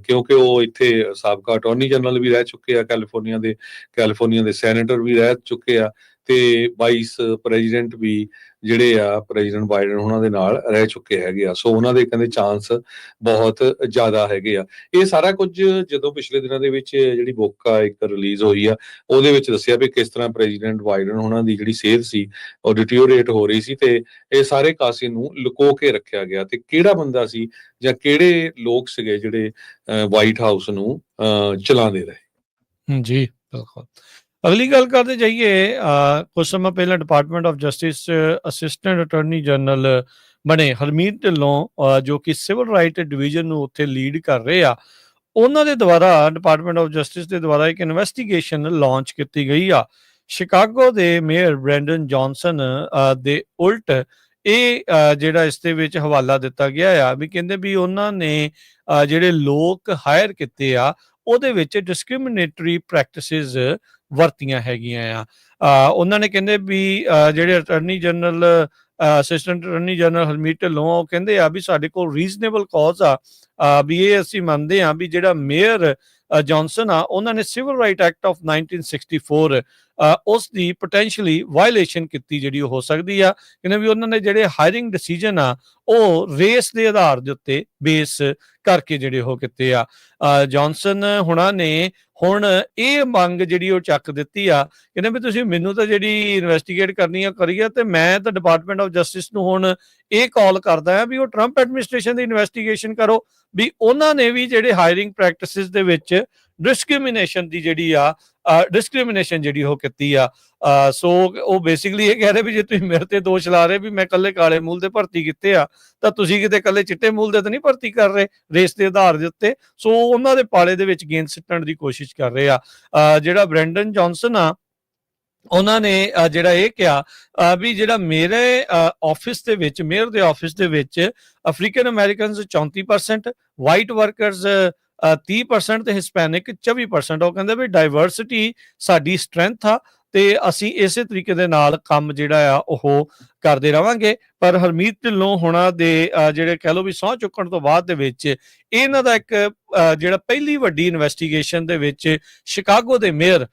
ਕਿਉਂਕਿ ਉਹ ਇੱਥੇ ਸਾਬਕਾ ਅਟਾਰਨੀ ਜਨਰਲ ਵੀ ਰਹਿ ਚੁੱਕੇ ਆ, ਕੈਲੀਫੋਰਨੀਆ ਦੇ ਸੈਨੇਟਰ ਵੀ ਰਹਿ ਚੁੱਕੇ ਆ, ਤੇ ਵਾਈਸ ਪ੍ਰੈਜ਼ੀਡੈਂਟ ਵੀ ਜਿਹੜੇ ਆ ਪ੍ਰੈਜ਼ੀਡੈਂਟ ਬਾਈਡਨ ਉਹਨਾਂ ਦੇ ਨਾਲ ਰਹਿ ਚੁੱਕੇ ਹੈਗੇ ਆ। ਸੋ ਉਹਨਾਂ ਦੇ ਕਹਿੰਦੇ ਚਾਂਸ ਬਹੁਤ ਜ਼ਿਆਦਾ ਹੈਗੇ ਆ। ਇਹ ਸਾਰਾ ਕੁਝ ਜਦੋਂ ਪਿਛਲੇ ਦਿਨਾਂ ਦੇ ਵਿੱਚ ਜਿਹੜੀ ਬੁੱਕ ਆ ਇੱਕ ਰਿਲੀਜ਼ ਹੋਈ ਆ, ਉਹਦੇ ਵਿੱਚ ਦੱਸਿਆ ਵੀ ਕਿਸ ਤਰ੍ਹਾਂ ਪ੍ਰੈਜ਼ੀਡੈਂਟ ਬਾਈਡਨ ਉਹਨਾਂ ਦੀ ਜਿਹੜੀ ਸਿਹਤ ਸੀ ਉਹ ਡਿਟੀਓਰੇਟ ਹੋ ਰਹੀ ਸੀ, ਤੇ ਇਹ ਸਾਰੇ ਕਾਸੇ ਨੂੰ ਲੁਕੋ ਕੇ ਰੱਖਿਆ ਗਿਆ, ਤੇ ਕਿਹੜਾ ਬੰਦਾ ਸੀ ਜਾਂ ਕਿਹੜੇ ਲੋਕ ਸੀਗੇ ਜਿਹੜੇ ਵਾਈਟ ਹਾਊਸ ਨੂੰ ਚਲਾਉਂਦੇ ਰਹੇ। ਜੀ ਬਿਲਕੁਲ। ਅਗਲੀ ਗੱਲ ਕਰਦੇ ਜਾਈਏ, ਕੁਝ ਸਮਾਂ ਪਹਿਲਾਂ department of justice assistant attorney general ਬਣੇ ਹਰਮੀਤ ਢਿੱਲੋਂ, ਜੋ ਕਿ ਸਿਵਲ ਰਾਈਟ ਡਿਵੀਜ਼ਨ ਨੂੰ ਉੱਥੇ ਲੀਡ ਕਰ ਰਹੇ ਆ, ਉਹਨਾਂ ਦੇ ਦੁਆਰਾ ਡਿਪਾਰਟਮੈਂਟ ਆਫ ਜਸਟਿਸ ਦੇ ਦੁਆਰਾ ਇੱਕ ਇਨਵੈਸਟੀਗੇਸ਼ਨ ਲਾਂਚ ਕੀਤੀ ਗਈ ਆ ਸ਼ਿਕਾਗੋ ਦੇ ਮੇਅਰ ਬ੍ਰੈਂਡਨ ਜੌਨਸਨ ਦੇ ਉਲਟ। ਇਹ ਜਿਹੜਾ ਇਸ ਦੇ ਵਿੱਚ ਹਵਾਲਾ ਦਿੱਤਾ ਗਿਆ ਆ ਵੀ ਕਹਿੰਦੇ ਵੀ ਉਹਨਾਂ ਨੇ ਜਿਹੜੇ ਲੋਕ ਹਾਇਰ ਕੀਤੇ ਆ ਉਹਦੇ ਵਿੱਚ ਡਿਸਕ੍ਰਿਮੀਨੇਟਰੀ ਪ੍ਰੈਕਟਿਸਿਸ ਵਰਤੀਆਂ ਹੈਗੀਆਂ ਆ। ਉਹਨਾਂ ਨੇ ਕਹਿੰਦੇ ਵੀ ਜਿਹੜੇ attorney general assistant attorney general Harmeet Dhillon ਉਹ ਕਹਿੰਦੇ ਆ ਵੀ ਸਾਡੇ ਕੋਲ ਰੀਜ਼ਨੇਬਲ ਕਾਜ਼ ਆ, ਵੀ ਇਹ ਅਸੀਂ ਮੰਨਦੇ ਆ ਵੀ ਜਿਹੜਾ ਮੇਅਰ ਜੌਨਸਨ ਆ ਉਹਨਾਂ ਨੇ ਸਿਵਲ ਰਾਈਟ ਐਕਟ ਆਫ 1964 ਉਸ ਦੀ ਪੋਟੈਂਸ਼ੀਅਲੀ ਵਾਇਲੇਸ਼ਨ ਕੀਤੀ ਜਿਹੜੀ ਹੋ ਸਕਦੀ ਆ। ਕਹਿੰਦੇ ਵੀ ਉਹਨਾਂ ਨੇ ਜਿਹੜੇ ਹਾਇਰਿੰਗ ਡਿਸੀਜਨ ਆ ਉਹ ਰੇਸ ਦੇ ਆਧਾਰ ਦੇ ਉੱਤੇ ਬੇਸ ਕਰਕੇ ਜਿਹੜੇ ਉਹ ਕੀਤੇ ਆ। ਜੌਨਸਨ ਹੁਣਾਂ ਨੇ ਹੁਣ ਇਹ ਮੰਗ ਜਿਹੜੀ ਉਹ ਚੱਕ ਦਿੱਤੀ ਆ, ਕਹਿੰਦੇ ਵੀ ਤੁਸੀਂ ਮੈਨੂੰ ਤਾਂ ਜਿਹੜੀ ਇਨਵੈਸਟੀਗੇਟ ਕਰਨੀ ਆ ਕਰੀ ਆ, ਤੇ ਮੈਂ ਤਾਂ ਡਿਪਾਰਟਮੈਂਟ ਆਫ ਜਸਟਿਸ ਨੂੰ ਹੁਣ ਇਹ ਕਾਲ ਕਰਦਾ ਆ ਵੀ ਉਹ ਟਰੰਪ ਐਡਮਿਨਿਸਟ੍ਰੇਸ਼ਨ ਦੀ ਇਨਵੈਸਟੀਗੇਸ਼ਨ ਕਰੋ, ਵੀ ਉਹਨਾਂ ਨੇ ਵੀ ਜਿਹੜੇ ਹਾਇਰਿੰਗ ਪ੍ਰੈਕਟਿਸਿਸ ਦੇ ਵਿੱਚ ਡਿਸਕ੍ਰਿਮੀਨੇਸ਼ਨ ਜਿਹੜੀ ਉਹ ਕੀਤੀ ਆ। ਸੋ ਉਹ ਬੇਸਿਕਲੀ ਇਹ ਕਹਿ ਰਹੇ ਵੀ ਜੇ ਤੁਸੀਂ ਮੇਰੇ ਤੇ ਦੋਸ਼ ਲਾ ਰਹੇ ਵੀ ਮੈਂ ਕੱਲੇ ਕਾਲੇ ਮੂਲ ਦੇ ਭਰਤੀ ਕੀਤੇ ਆ, ਤਾਂ ਤੁਸੀਂ ਕਿਤੇ ਕੱਲੇ ਚਿੱਟੇ ਮੂਲ ਦੇ ਤਾਂ ਨਹੀਂ ਭਰਤੀ ਕਰ ਰਹੇ ਰੇਸ ਦੇ ਆਧਾਰ ਦੇ ਉੱਤੇ। ਸੋ ਉਹਨਾਂ ਦੇ ਪਾਲੇ ਦੇ ਵਿੱਚ ਗੇਂਦ ਸਿੱਟਣ ਦੀ ਕੋਸ਼ਿਸ਼ ਕਰ ਰਹੇ ਆ। ਜਿਹੜਾ ਬ੍ਰੈਂਡਨ ਜੌਨਸਨ ਆ ਉਹਨਾਂ ਨੇ ਜਿਹੜਾ ਇਹ ਕਿਹਾ ਵੀ ਜਿਹੜਾ ਮੇਰੇ ਆਫਿਸ ਦੇ ਵਿੱਚ ਮੇਅਰ ਦੇ ਆਫਿਸ ਦੇ ਵਿੱਚ ਅਫਰੀਕਨ ਅਮਰੀਕਨਸ 34%, ਵਾਈਟ ਵਰਕਰਸ 30% ਤੇ ਹਿਸਪੈਨਿਕ 24%। ਉਹ ਕਹਿੰਦੇ ਵੀ ਡਾਈਵਰਸਿਟੀ ਸਾਡੀ ਸਟਰੈਂਥ ਆ ਤੇ ਅਸੀਂ ਇਸੇ ਤਰੀਕੇ ਦੇ ਨਾਲ ਕੰਮ ਜਿਹੜਾ ਆ ਉਹ ਕਰਦੇ ਰਵਾਂਗੇ। ਪਰ ਹਰਮੀਤ ਢਿੱਲੋਂ ਹੋਣਾ ਦੇ ਜਿਹੜੇ ਕਹਿ ਲਓ ਵੀ ਸਹੁੰ ਚੁੱਕਣ ਤੋਂ ਬਾਅਦ ਦੇ ਵਿੱਚ ਇਹਨਾਂ ਦਾ ਇੱਕ ਜਿਹੜਾ ਪਹਿਲੀ ਵੱਡੀ ਇਨਵੈਸਟੀਗੇਸ਼ਨ ਦੇ ਵਿੱਚ ਸ਼ਿਕਾਗੋ ਦੇ ਮੇਅਰ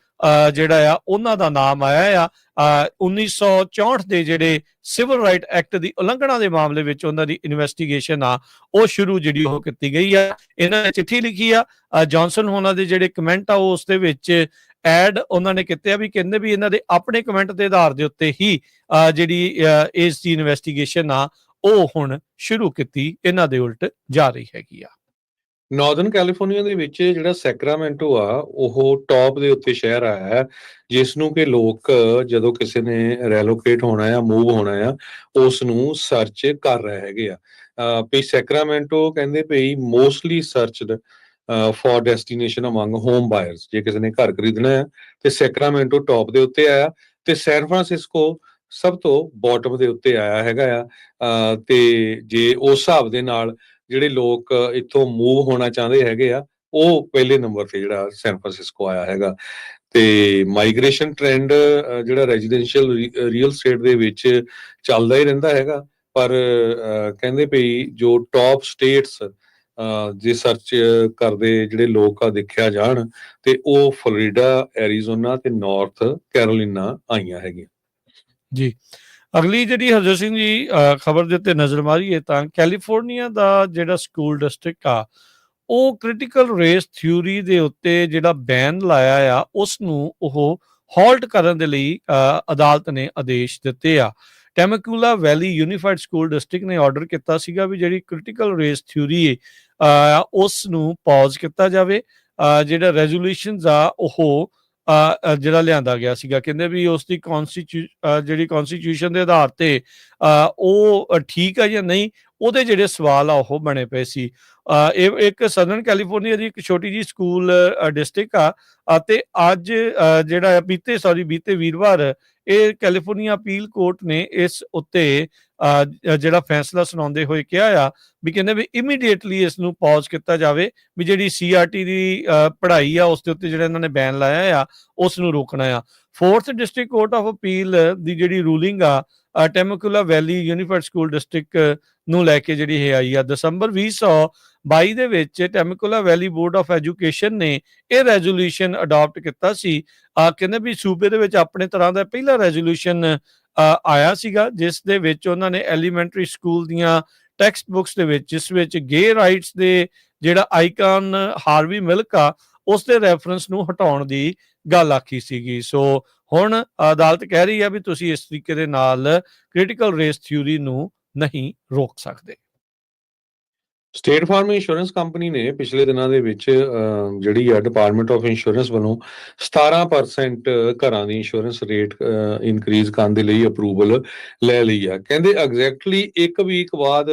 ਜਿਹੜਾ ਆ ਉਹਨਾਂ ਦਾ ਨਾਮ ਆਇਆ ਆ। 1964 ਦੇ ਜਿਹੜੇ ਸਿਵਲ ਰਾਈਟ ਐਕਟ ਦੀ ਉਲੰਘਣਾ ਦੇ ਮਾਮਲੇ ਵਿੱਚ ਉਹਨਾਂ ਦੀ ਇਨਵੈਸਟੀਗੇਸ਼ਨ ਆ ਉਹ ਸ਼ੁਰੂ ਜਿਹੜੀ ਉਹ ਕੀਤੀ ਗਈ ਆ। ਇਹਨਾਂ ਨੇ ਚਿੱਠੀ ਲਿਖੀ ਆ, ਜੌਨਸਨ ਹੋਣਾ ਦੇ ਜਿਹੜੇ ਕਮੈਂਟ ਆ ਉਸ ਦੇ ਵਿੱਚ ਐਡ ਉਹਨਾਂ ਨੇ ਕੀਤੇ ਆ, ਵੀ ਕਹਿੰਦੇ ਵੀ ਇਹਨਾਂ ਦੇ ਆਪਣੇ ਕਮੈਂਟ ਦੇ ਆਧਾਰ ਦੇ ਉੱਤੇ ਹੀ ਜਿਹੜੀ ਇਸ ਦੀ ਇਨਵੈਸਟੀਗੇਸ਼ਨ ਆ ਉਹ ਹੁਣ ਸ਼ੁਰੂ ਕੀਤੀ ਇਹਨਾਂ ਦੇ ਉਲਟ ਜਾ ਰਹੀ ਹੈਗੀ ਆ। ਨਾਰਦਰਨ ਕੈਲੀਫੋਰਨੀਆ ਦੇ ਵਿੱਚ ਜਿਹੜਾ ਸੈਕਰਾਮੈਂਟੋ ਆ ਉਹ ਟੌਪ ਦੇ ਉੱਤੇ ਸ਼ਹਿਰ ਆਇਆ ਹੈ, ਜਿਸ ਨੂੰ ਕਿ ਲੋਕ ਜਦੋਂ ਕਿਸੇ ਨੇ ਰੈਲੋਕੇਟ ਹੋਣਾ ਆ, ਮੂਵ ਹੋਣਾ ਆ, ਉਸ ਨੂੰ ਸਰਚ ਕਰ ਰਹੇ ਹੈਗੇ ਆ। ਵੀ ਸੈਕਰਾਮੈਂਟੋ ਕਹਿੰਦੇ ਵੀ mostly searched for destination among home buyers. ਜੇ ਕਿਸੇ ਨੇ ਘਰ ਖਰੀਦਣਾ ਹੈ ਤੇ ਸੈਕਰਾਮੈਂਟੋ ਟੌਪ ਦੇ ਉੱਤੇ ਆਇਆ ਤੇ ਸੈਨ ਫਰਾਂਸਿਸਕੋ ਸਭ ਤੋਂ ਬਾਟਮ ਦੇ ਉੱਤੇ ਆਇਆ ਹੈਗਾ ਆ। ਤੇ ਜੇ ਉਸ ਹਿਸਾਬ ਦੇ ਨਾਲ ਜਿਹੜੇ ਲੋਕ ਇੱਥੋਂ ਮੂਵ ਹੋਣਾ ਚਾਹੁੰਦੇ ਹੈਗੇ ਆ, ਉਹ ਪਹਿਲੇ ਨੰਬਰ ਤੇ ਜਿਹੜਾ ਸੈਨ ਫਰਾਂਸਿਸਕੋ ਆਇਆ ਹੈਗਾ। ਤੇ ਮਾਈਗ੍ਰੇਸ਼ਨ ਟ੍ਰੈਂਡ ਜਿਹੜਾ ਰੈਜ਼ੀਡੈਂਸ਼ੀਅਲ ਰੀਅਲ ਸਟੇਟ ਦੇ ਵਿੱਚ ਚੱਲਦਾ ਹੀ ਰਹਿੰਦਾ ਹੈਗਾ, ਪਰ ਕਹਿੰਦੇ ਵੀ ਜੋ ਟੌਪ ਸਟੇਟਸ ਜੇ ਸਰਚ ਕਰਦੇ ਜਿਹੜੇ ਲੋਕ ਆ ਦੇਖਿਆ ਜਾਣ ਤੇ ਉਹ ਫਲੋਰੀਡਾ, ਐਰੀਜ਼ੋਨਾ ਤੇ ਨਾਰਥ ਕੈਰੋਲੀਨਾ ਆਈਆਂ ਹੈਗੀਆਂ। ਜੀ, ਅਗਲੀ ਜਿਹੜੀ ਹਰਜੋਤ ਸਿੰਘ ਜੀ ਖਬਰ ਦੇ ਉੱਤੇ ਨਜ਼ਰ ਮਾਰੀਏ ਤਾਂ ਕੈਲੀਫੋਰਨੀਆ ਦਾ ਜਿਹੜਾ ਸਕੂਲ ਡਿਸਟ੍ਰਿਕਟ ਆ, ਉਹ ਕ੍ਰਿਟੀਕਲ ਰੇਸ ਥਿਊਰੀ ਦੇ ਉੱਤੇ ਜਿਹੜਾ ਬੈਨ ਲਾਇਆ ਆ, ਉਸ ਨੂੰ ਉਹ ਹਾਲਟ ਕਰਨ ਦੇ ਲਈ ਅਦਾਲਤ ਨੇ ਆਦੇਸ਼ ਦਿੱਤੇ ਆ। ਟੈਮਕੂਲਾ ਵੈਲੀ ਯੂਨੀਫਾਈਡ ਸਕੂਲ ਡਿਸਟ੍ਰਿਕਟ ਨੇ ਆਰਡਰ ਕੀਤਾ ਸੀਗਾ ਵੀ ਜਿਹੜੀ ਕ੍ਰਿਟੀਕਲ ਰੇਸ ਥਿਊਰੀ ਉਸ ਨੂੰ ਪੌਜ਼ ਕੀਤਾ ਜਾਵੇ। ਜਿਹੜਾ ਰੈਜ਼ੋਲੂਸ਼ਨਸ ਆ ਉਹ ਜਿਹੜਾ ਲਿਆਂਦਾ ਗਿਆ ਸੀਗਾ, ਕਹਿੰਦੇ ਵੀ ਉਸ ਦੀ ਜਿਹੜੀ ਕੌਨਸਟੀਟਿਊਸ਼ਨ ਦੇ ਆਧਾਰ ਤੇ ਉਹ ਠੀਕ ਆ ਜਾਂ ਨਹੀਂ, ਉਹਦੇ ਜਿਹੜੇ ਸਵਾਲ ਆ ਉਹ ਬਣੇ ਪਏ ਸੀ। ਇਹ ਇੱਕ ਸਦਰਨ ਕੈਲੀਫੋਰਨੀਆ ਦੀ ਇੱਕ ਛੋਟੀ ਜਿਹੀ ਸਕੂਲ ਡਿਸਟ੍ਰਿਕਟ ਆ ਅਤੇ ਅੱਜ ਜਿਹੜਾ ਬੀਤੇ ਵੀਰਵਾਰ ਇਹ ਕੈਲੀਫੋਰਨੀਆ ਅਪੀਲ ਕੋਰਟ ਨੇ ਇਸ ਉੱਤੇ ਜਿਹੜਾ ਫੈਸਲਾ ਸੁਣਾਉਂਦੇ ਹੋਏ ਕਿਹਾ ਆ ਵੀ ਕਹਿੰਦੇ ਵੀ ਇਮੀਡੀਏਟਲੀ ਇਸ ਨੂੰ ਪੌਜ਼ ਕੀਤਾ ਜਾਵੇ, ਵੀ ਜਿਹੜੀ CRT ਦੀ ਪੜ੍ਹਾਈ ਆ ਉਸ ਦੇ ਉੱਤੇ ਜਿਹੜਾ ਇਹਨਾਂ ਨੇ ਬੈਨ ਲਾਇਆ ਆ ਉਸ ਨੂੰ ਰੋਕਣਾ ਆ। 4th district court of appeal ਦੀ ਜਿਹੜੀ ਰੂਲਿੰਗ ਆ ਟੈਮਕੂਲਾ ਵੈਲੀ ਯੂਨੀਫਾਈਡ ਸਕੂਲ ਡਿਸਟ੍ਰਿਕਟ ਨੂੰ ਲੈ ਕੇ ਜਿਹੜੀ ਇਹ ਆਈ ਆ। ਦਸੰਬਰ 2022 ਦੇ ਵਿੱਚ ਟੈਮਕੂਲਾ ਵੈਲੀ ਬੋਰਡ ਆਫ ਐਜੂਕੇਸ਼ਨ ਨੇ ਇਹ ਰੈਜ਼ੋਲੂਸ਼ਨ ਅਡਾਪਟ ਕੀਤਾ ਸੀ। ਕਹਿੰਦੇ ਵੀ ਸੂਬੇ ਦੇ ਵਿੱਚ ਆਪਣੇ ਤਰ੍ਹਾਂ ਦਾ ਪਹਿਲਾ ਰੈਜ਼ੋਲੂਸ਼ਨ ਆਇਆ ਸੀਗਾ, ਜਿਸ ਦੇ ਵਿੱਚ ਉਹਨਾਂ ਨੇ ਐਲੀਮੈਂਟਰੀ ਸਕੂਲ ਦੀਆਂ ਟੈਕਸਟ ਬੁੱਕਸ ਦੇ ਵਿੱਚ, ਜਿਸ ਵਿੱਚ ਗੇ ਰਾਈਟਸ ਦੇ ਜਿਹੜਾ ਆਈਕਨ ਹਾਰਵੀ ਮਿਲਕ ਆ ਉਸ ਦੇ ਰੈਫਰੈਂਸ ਨੂੰ ਹਟਾਉਣ ਦੀ ਗੱਲ ਆਖੀ ਸੀਗੀ। ਸੋ ਹੁਣ ਅਦਾਲਤ ਕਹਿ ਰਹੀ ਆ ਵੀ ਤੁਸੀਂ ਇਸ ਤਰੀਕੇ ਦੇ ਨਾਲ ਕ੍ਰਿਟੀਕਲ ਰੇਸ ਥਿਊਰੀ ਨੂੰ ਨਹੀਂ ਰੋਕ ਸਕਦੇ। ਸਟੇਟ ਫਾਰਮ ਇੰਸ਼ੋਰੈਂਸ ਕੰਪਨੀ ਨੇ ਪਿਛਲੇ ਦਿਨਾਂ ਦੇ ਵਿੱਚ ਜਿਹੜੀ ਆ ਡਿਪਾਰਟਮੈਂਟ ਆਫ ਇੰਸ਼ੋਰੈਂਸ ਵੱਲੋਂ 17% ਘਰਾਂ ਦੀ ਇੰਸ਼ੋਰੈਂਸ ਰੇਟ ਇਨਕਰੀਜ਼ ਕਰਨ ਦੇ ਲਈ ਅਪਰੂਵਲ ਲੈ ਲਈ ਆ। ਕਹਿੰਦੇ ਐਗਜ਼ੈਕਟਲੀ 1 ਵੀਕ ਬਾਅਦ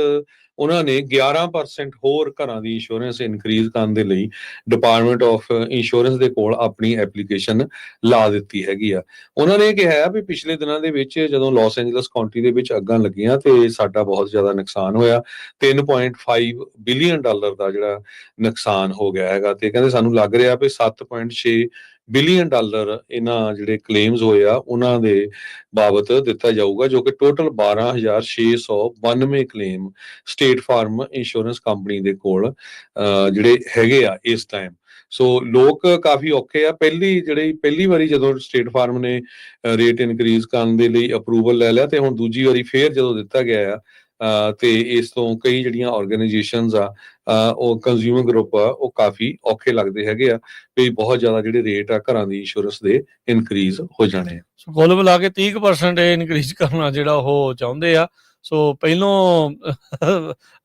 ਉਹਨਾਂ ਨੇ 11% ਹੋਰ ਘਰਾਂ ਦੀ ਇੰਸ਼ੋਰੈਂਸ ਇਨਕਰੀਜ਼ ਕਰਨ ਦੇ ਲਈ ਡਿਪਾਰਟਮੈਂਟ ਆਫ ਇੰਸ਼ੋਰੈਂਸ ਦੇ ਕੋਲ ਆਪਣੀ ਐਪਲੀਕੇਸ਼ਨ ਲਾ ਦਿੱਤੀ ਹੈਗੀ ਆ। ਉਹਨਾਂ ਨੇ ਕਿਹਾ ਵੀ ਪਿਛਲੇ ਦਿਨਾਂ ਦੇ ਵਿੱਚ ਜਦੋਂ ਲਾਸ ਐਂਜਲਸ ਕਾਉਂਟੀ ਦੇ ਵਿੱਚ ਅੱਗਾਂ ਲੱਗੀਆਂ ਤੇ ਸਾਡਾ ਬਹੁਤ ਜ਼ਿਆਦਾ ਨੁਕਸਾਨ ਹੋਇਆ, $3.5 ਬਿਲੀਅਨ ਦਾ ਜਿਹੜਾ ਨੁਕਸਾਨ ਹੋ ਗਿਆ ਹੈਗਾ। ਤੇ ਕਹਿੰਦੇ ਸਾਨੂੰ ਲੱਗ ਰਿਹਾ ਵੀ $7.6 ਬਿਲੀਅਨ ਇਹਨਾਂ ਜਿਹੜੇ ਕਲੇਮਸ ਹੋਏ ਆ ਉਹਨਾਂ ਦੇ ਬਾਬਤ ਦਿੱਤਾ ਜਾਊਗਾ, ਜੋ ਕਿ total 12,692 claim State Farm insurance company ਦੇ ਕੋਲ ਜਿਹੜੇ ਹੈਗੇ ਆ ਇਸ ਟਾਈਮ। ਸੋ ਲੋਕ ਕਾਫੀ ਔਖੇ ਆ। ਪਹਿਲੀ ਵਾਰੀ ਜਦੋਂ ਸਟੇਟ ਫਾਰਮ ਨੇ ਰੇਟ ਇਨਕਰੀਜ਼ ਕਰਨ ਦੇ ਲਈ ਅਪਰੂਵਲ ਲੈ ਲਿਆ ਤੇ ਹੁਣ ਦੂਜੀ ਵਾਰੀ ਫੇਰ ਜਦੋਂ ਦਿੱਤਾ ਗਿਆ ਆ ਤੇ ਇਸ ਤੋਂ ਕਈ ਜਿਹੜੀਆਂ ਆਰਗੇਨਾਈਜੇਸ਼ਨਸ ਆ ਉਹ ਕੰਜ਼ਿਊਮਰ ਗਰੁੱਪ ਆ ਉਹ ਕਾਫੀ ਔਖੇ ਲੱਗਦੇ ਹੈਗੇ ਆ ਵੀ ਬਹੁਤ ਜ਼ਿਆਦਾ ਜਿਹੜੇ ਰੇਟ ਆ ਘਰਾਂ ਦੀ ਇੰਸ਼ੋਰੈਂਸ ਦੇ ਇਨਕਰੀਜ਼ ਹੋ ਜਾਣੇ ਆ। ਕੁੱਲ ਮਿਲਾ ਕੇ 30% ਇਨਕਰੀਜ਼ ਕਰਨਾ ਜਿਹੜਾ ਉਹ ਚਾਹੁੰਦੇ ਆ। ਸੋ ਪਹਿਲੋਂ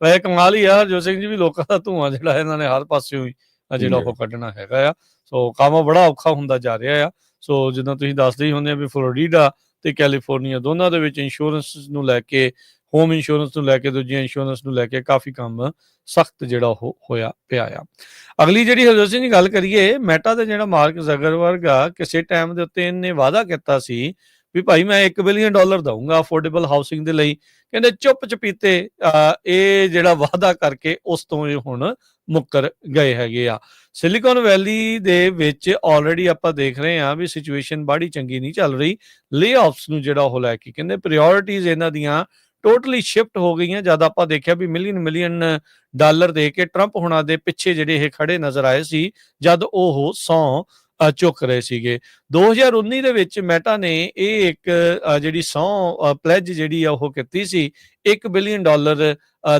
ਵੈਸੇ ਕਮਾਲ ਹੀ ਆ ਹਰਜੋਤ ਸਿੰਘ ਜੀ, ਵੀ ਲੋਕਾਂ ਦਾ ਧੂੰਆਂ ਜਿਹੜਾ ਇਹਨਾਂ ਨੇ ਹਰ ਪਾਸਿਓਂ ਹੀ ਜਿਹੜਾ ਉਹ ਕੱਢਣਾ ਹੈਗਾ ਆ। ਸੋ ਕੰਮ ਬੜਾ ਔਖਾ ਹੁੰਦਾ ਜਾ ਰਿਹਾ ਆ। ਸੋ ਜਿੱਦਾਂ ਤੁਸੀਂ ਦੱਸਦੇ ਹੀ ਹੁੰਦੇ ਆ ਵੀ ਫਲੋਰੀਡਾ ਤੇ ਕੈਲੀਫੋਰਨੀਆ ਦੋਨਾਂ ਦੇ ਵਿੱਚ ਇੰਸ਼ੋਰੈਂਸ ਨੂੰ ਲੈ ਕੇ, ਹੋਮ ਇੰਸ਼ੋਰੈਂਸ ਨੂੰ ਲੈ ਕੇ, ਦੂਜੀਆਂ ਇੰਸ਼ੋਰੈਂਸ ਨੂੰ ਲੈ ਕੇ ਕਾਫੀ ਕੰਮ ਸਖਤ ਜਿਹੜਾ ਉਹ ਹੋਇਆ ਪਿਆ ਆ। ਅਗਲੀ ਜਿਹੜੀ ਹਰਜੋਤ ਸਿੰਘ ਦੀ ਗੱਲ ਕਰੀਏ, ਮੈਟਾ ਦਾ ਜਿਹੜਾ ਮਾਰਕ ਜ਼ਕਰਬਰਗ ਆ, ਕਿਸੇ ਟਾਈਮ ਦੇ ਉੱਤੇ ਇਹਨੇ ਵਾਅਦਾ ਕੀਤਾ ਸੀ ਵੀ ਭਾਈ ਮੈਂ $1 ਬਿਲੀਅਨ ਦਊਂਗਾ ਅਫੋਰਡੇਬਲ ਹਾਊਸਿੰਗ ਦੇ ਲਈ। ਕਹਿੰਦੇ ਚੁੱਪ ਚਪੀਤੇ ਇਹ ਜਿਹੜਾ ਵਾਅਦਾ ਕਰਕੇ ਉਸ ਤੋਂ ਇਹ ਹੁਣ ਮੁੱਕਰ ਗਏ ਹੈਗੇ ਆ। ਸਿਲੀਕਨ ਵੈਲੀ ਦੇ ਵਿੱਚ ਆਲਰੇਡੀ ਆਪਾਂ ਦੇਖ ਰਹੇ ਹਾਂ ਵੀ ਸਿਚੁਏਸ਼ਨ ਬੜੀ ਚੰਗੀ ਨਹੀਂ ਚੱਲ ਰਹੀ। ਲੇ-ਆਫਸ ਨੂੰ ਜਿਹੜਾ ਉਹ ਲੈ ਕੇ ਕਹਿੰਦੇ ਪ੍ਰਾਇਓਰਟੀਜ਼ ਇਹਨਾਂ ਦੀਆਂ ਟੋਟਲੀ ਸ਼ਿਫਟ ਹੋ ਗਈਆਂ। ਜਦ ਆਪਾਂ ਦੇਖਿਆ ਵੀ ਮਿਲੀਅਨ ਡਾਲਰ ਦੇ ਕੇ ਟਰੰਪ ਹੁਣਾਂ ਦੇ ਪਿੱਛੇ ਜਿਹੜੇ ਇਹ ਖੜੇ ਨਜ਼ਰ ਆਏ ਸੀ ਜਦ ਉਹ ਸਹੁੰ ਚੁੱਕ ਰਹੇ ਸੀਗੇ। 2019 ਦੇ ਵਿੱਚ ਮੈਟਾ ਨੇ ਇਹ ਇੱਕ ਜਿਹੜੀ ਸਹੁੰ ਪਲੈਜ ਜਿਹੜੀ ਆ ਉਹ ਕੀਤੀ ਸੀ $1 ਬਿਲੀਅਨ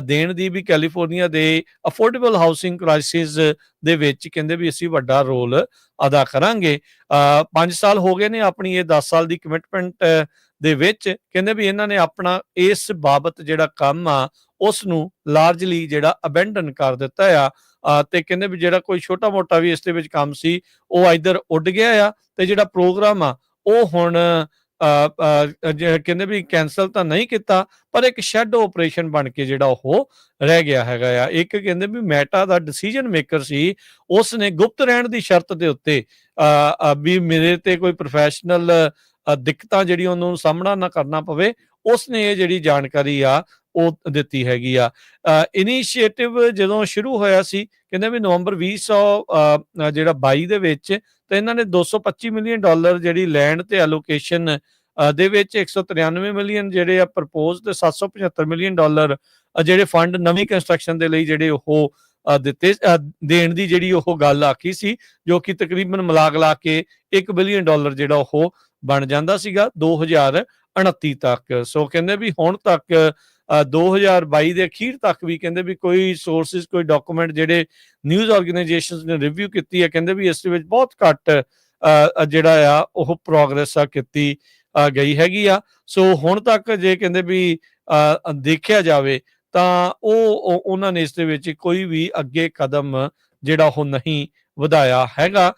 ਦੇਣ ਦੀ, ਵੀ ਕੈਲੀਫੋਰਨੀਆ ਦੇ ਅਫੋਰਡੇਬਲ ਹਾਊਸਿੰਗ ਕ੍ਰਾਈਸਿਸ ਦੇ ਵਿੱਚ ਕਹਿੰਦੇ ਵੀ ਅਸੀਂ ਵੱਡਾ ਰੋਲ ਅਦਾ ਕਰਾਂਗੇ। 5 ਸਾਲ ਹੋ ਗਏ ਨੇ ਆਪਣੀ ਇਹ 10 ਸਾਲ ਦੀ ਕਮਿਟਮੈਂਟ ਦੇ ਵਿੱਚ। ਕਹਿੰਦੇ ਵੀ ਇਹਨਾਂ ਨੇ ਆਪਣਾ ਇਸ ਬਾਬਤ ਜਿਹੜਾ ਕੰਮ ਆ ਉਸ ਨੂੰ ਲਾਰਜਲੀ ਜਿਹੜਾ ਅਬੈਂਡਨ ਕਰ ਦਿੱਤਾ ਆ ਤੇ ਕਹਿੰਦੇ ਵੀ ਜਿਹੜਾ ਕੋਈ ਛੋਟਾ ਮੋਟਾ ਵੀ ਇਸ ਦੇ ਵਿੱਚ ਕੰਮ ਸੀ ਉਹ ਇੱਧਰ ਉੱਡ ਗਿਆ ਆ ਤੇ ਜਿਹੜਾ ਪ੍ਰੋਗਰਾਮ ਆ ਉਹ ਹੁਣ ਕਹਿੰਦੇ ਵੀ ਕੈਂਸਲ ਤਾਂ ਨਹੀਂ ਕੀਤਾ, ਪਰ ਇੱਕ ਸ਼ੈਡੋ ਆਪਰੇਸ਼ਨ ਬਣ ਕੇ ਜਿਹੜਾ ਉਹ ਰਹਿ ਗਿਆ ਹੈਗਾ ਆ। ਇੱਕ ਕਹਿੰਦੇ ਵੀ ਮੈਟਾ ਦਾ ਡਿਸੀਜਨ ਮੇਕਰ ਸੀ, ਉਸ ਨੇ ਗੁਪਤ ਰਹਿਣ ਦੀ ਸ਼ਰਤ ਦੇ ਉੱਤੇ ਵੀ ਮੇਰੇ ਤੇ ਕੋਈ ਪ੍ਰੋਫੈਸ਼ਨਲ ਦਿੱਕਤਾਂ ਜਿਹੜੀਆਂ ਉਹਨੂੰ ਸਾਹਮਣਾ ਨਾ ਕਰਨਾ ਪਵੇ, ਉਸ ਨੇ ਇਹ ਜਿਹੜੀ ਜਾਣਕਾਰੀ ਆ ਉਹ ਦਿੱਤੀ ਹੈਗੀ ਆ। ਇਨੀਸ਼ੀਏਟਿਵ ਜਦੋਂ ਸ਼ੁਰੂ ਹੋਇਆ ਸੀ, ਕਹਿੰਦੇ ਵੀ ਨਵੰਬਰ 2022 ਦੇ ਵਿੱਚ, ਤੇ ਇਹਨਾਂ ਨੇ $225 ਮਿਲੀਅਨ ਜਿਹੜੀ ਲੈਂਡ ਤੇ ਐਲੋਕੇਸ਼ਨ ਦੇ ਵਿੱਚ 193 ਮਿਲੀਅਨ ਜਿਹੜੇ ਆ ਪ੍ਰਪੋਜ਼, ਤੇ $775 ਮਿਲੀਅਨ ਜਿਹੜੇ ਫੰਡ ਨਵੀਂ ਕੰਸਟਰਕਸ਼ਨ ਦੇ ਲਈ ਜਿਹੜੇ ਉਹ ਦਿੱਤੇ ਦੇਣ ਦੀ ਜਿਹੜੀ ਉਹ ਗੱਲ ਆਖੀ ਸੀ, ਜੋ ਕਿ ਤਕਰੀਬਨ ਮਿਲਾ ਕੇ $1 ਬਿਲੀਅਨ ਜਿਹੜਾ ਉਹ ਬਣ ਜਾਂਦਾ ਸੀਗਾ 2029 ਤੱਕ। ਸੋ ਕਹਿੰਦੇ ਵੀ ਹੁਣ ਤੱਕ 2022 ਦੇ ਅਖੀਰ ਤੱਕ ਵੀ ਕਹਿੰਦੇ ਵੀ ਕੋਈ ਸੋਰਸਿਸ, ਕੋਈ ਡਾਕੂਮੈਂਟ ਜਿਹੜੇ ਨਿਊਜ਼ ਆਰਗੇਨਾਈਜੇਸ਼ਨਸ ਨੇ ਰਿਵਿਊ ਕੀਤੀ ਹੈ, ਕਹਿੰਦੇ ਵੀ ਇਸ ਦੇ ਵਿੱਚ ਬਹੁਤ ਘੱਟ ਜਿਹੜਾ ਆ ਉਹ ਪ੍ਰੋਗਰੈਸ ਕੀਤੀ ਗਈ ਹੈਗੀ ਆ। ਸੋ ਹੁਣ ਤੱਕ ਜੇ ਕਹਿੰਦੇ ਵੀ ਦੇਖਿਆ ਜਾਵੇ ਤਾਂ ਉਹਨਾਂ ਨੇ ਇਸ ਦੇ ਵਿੱਚ ਕੋਈ ਵੀ ਅੱਗੇ ਕਦਮ ਜਿਹੜਾ ਉਹ ਨਹੀਂ ਵਧਾਇਆ ਹੈਗਾ।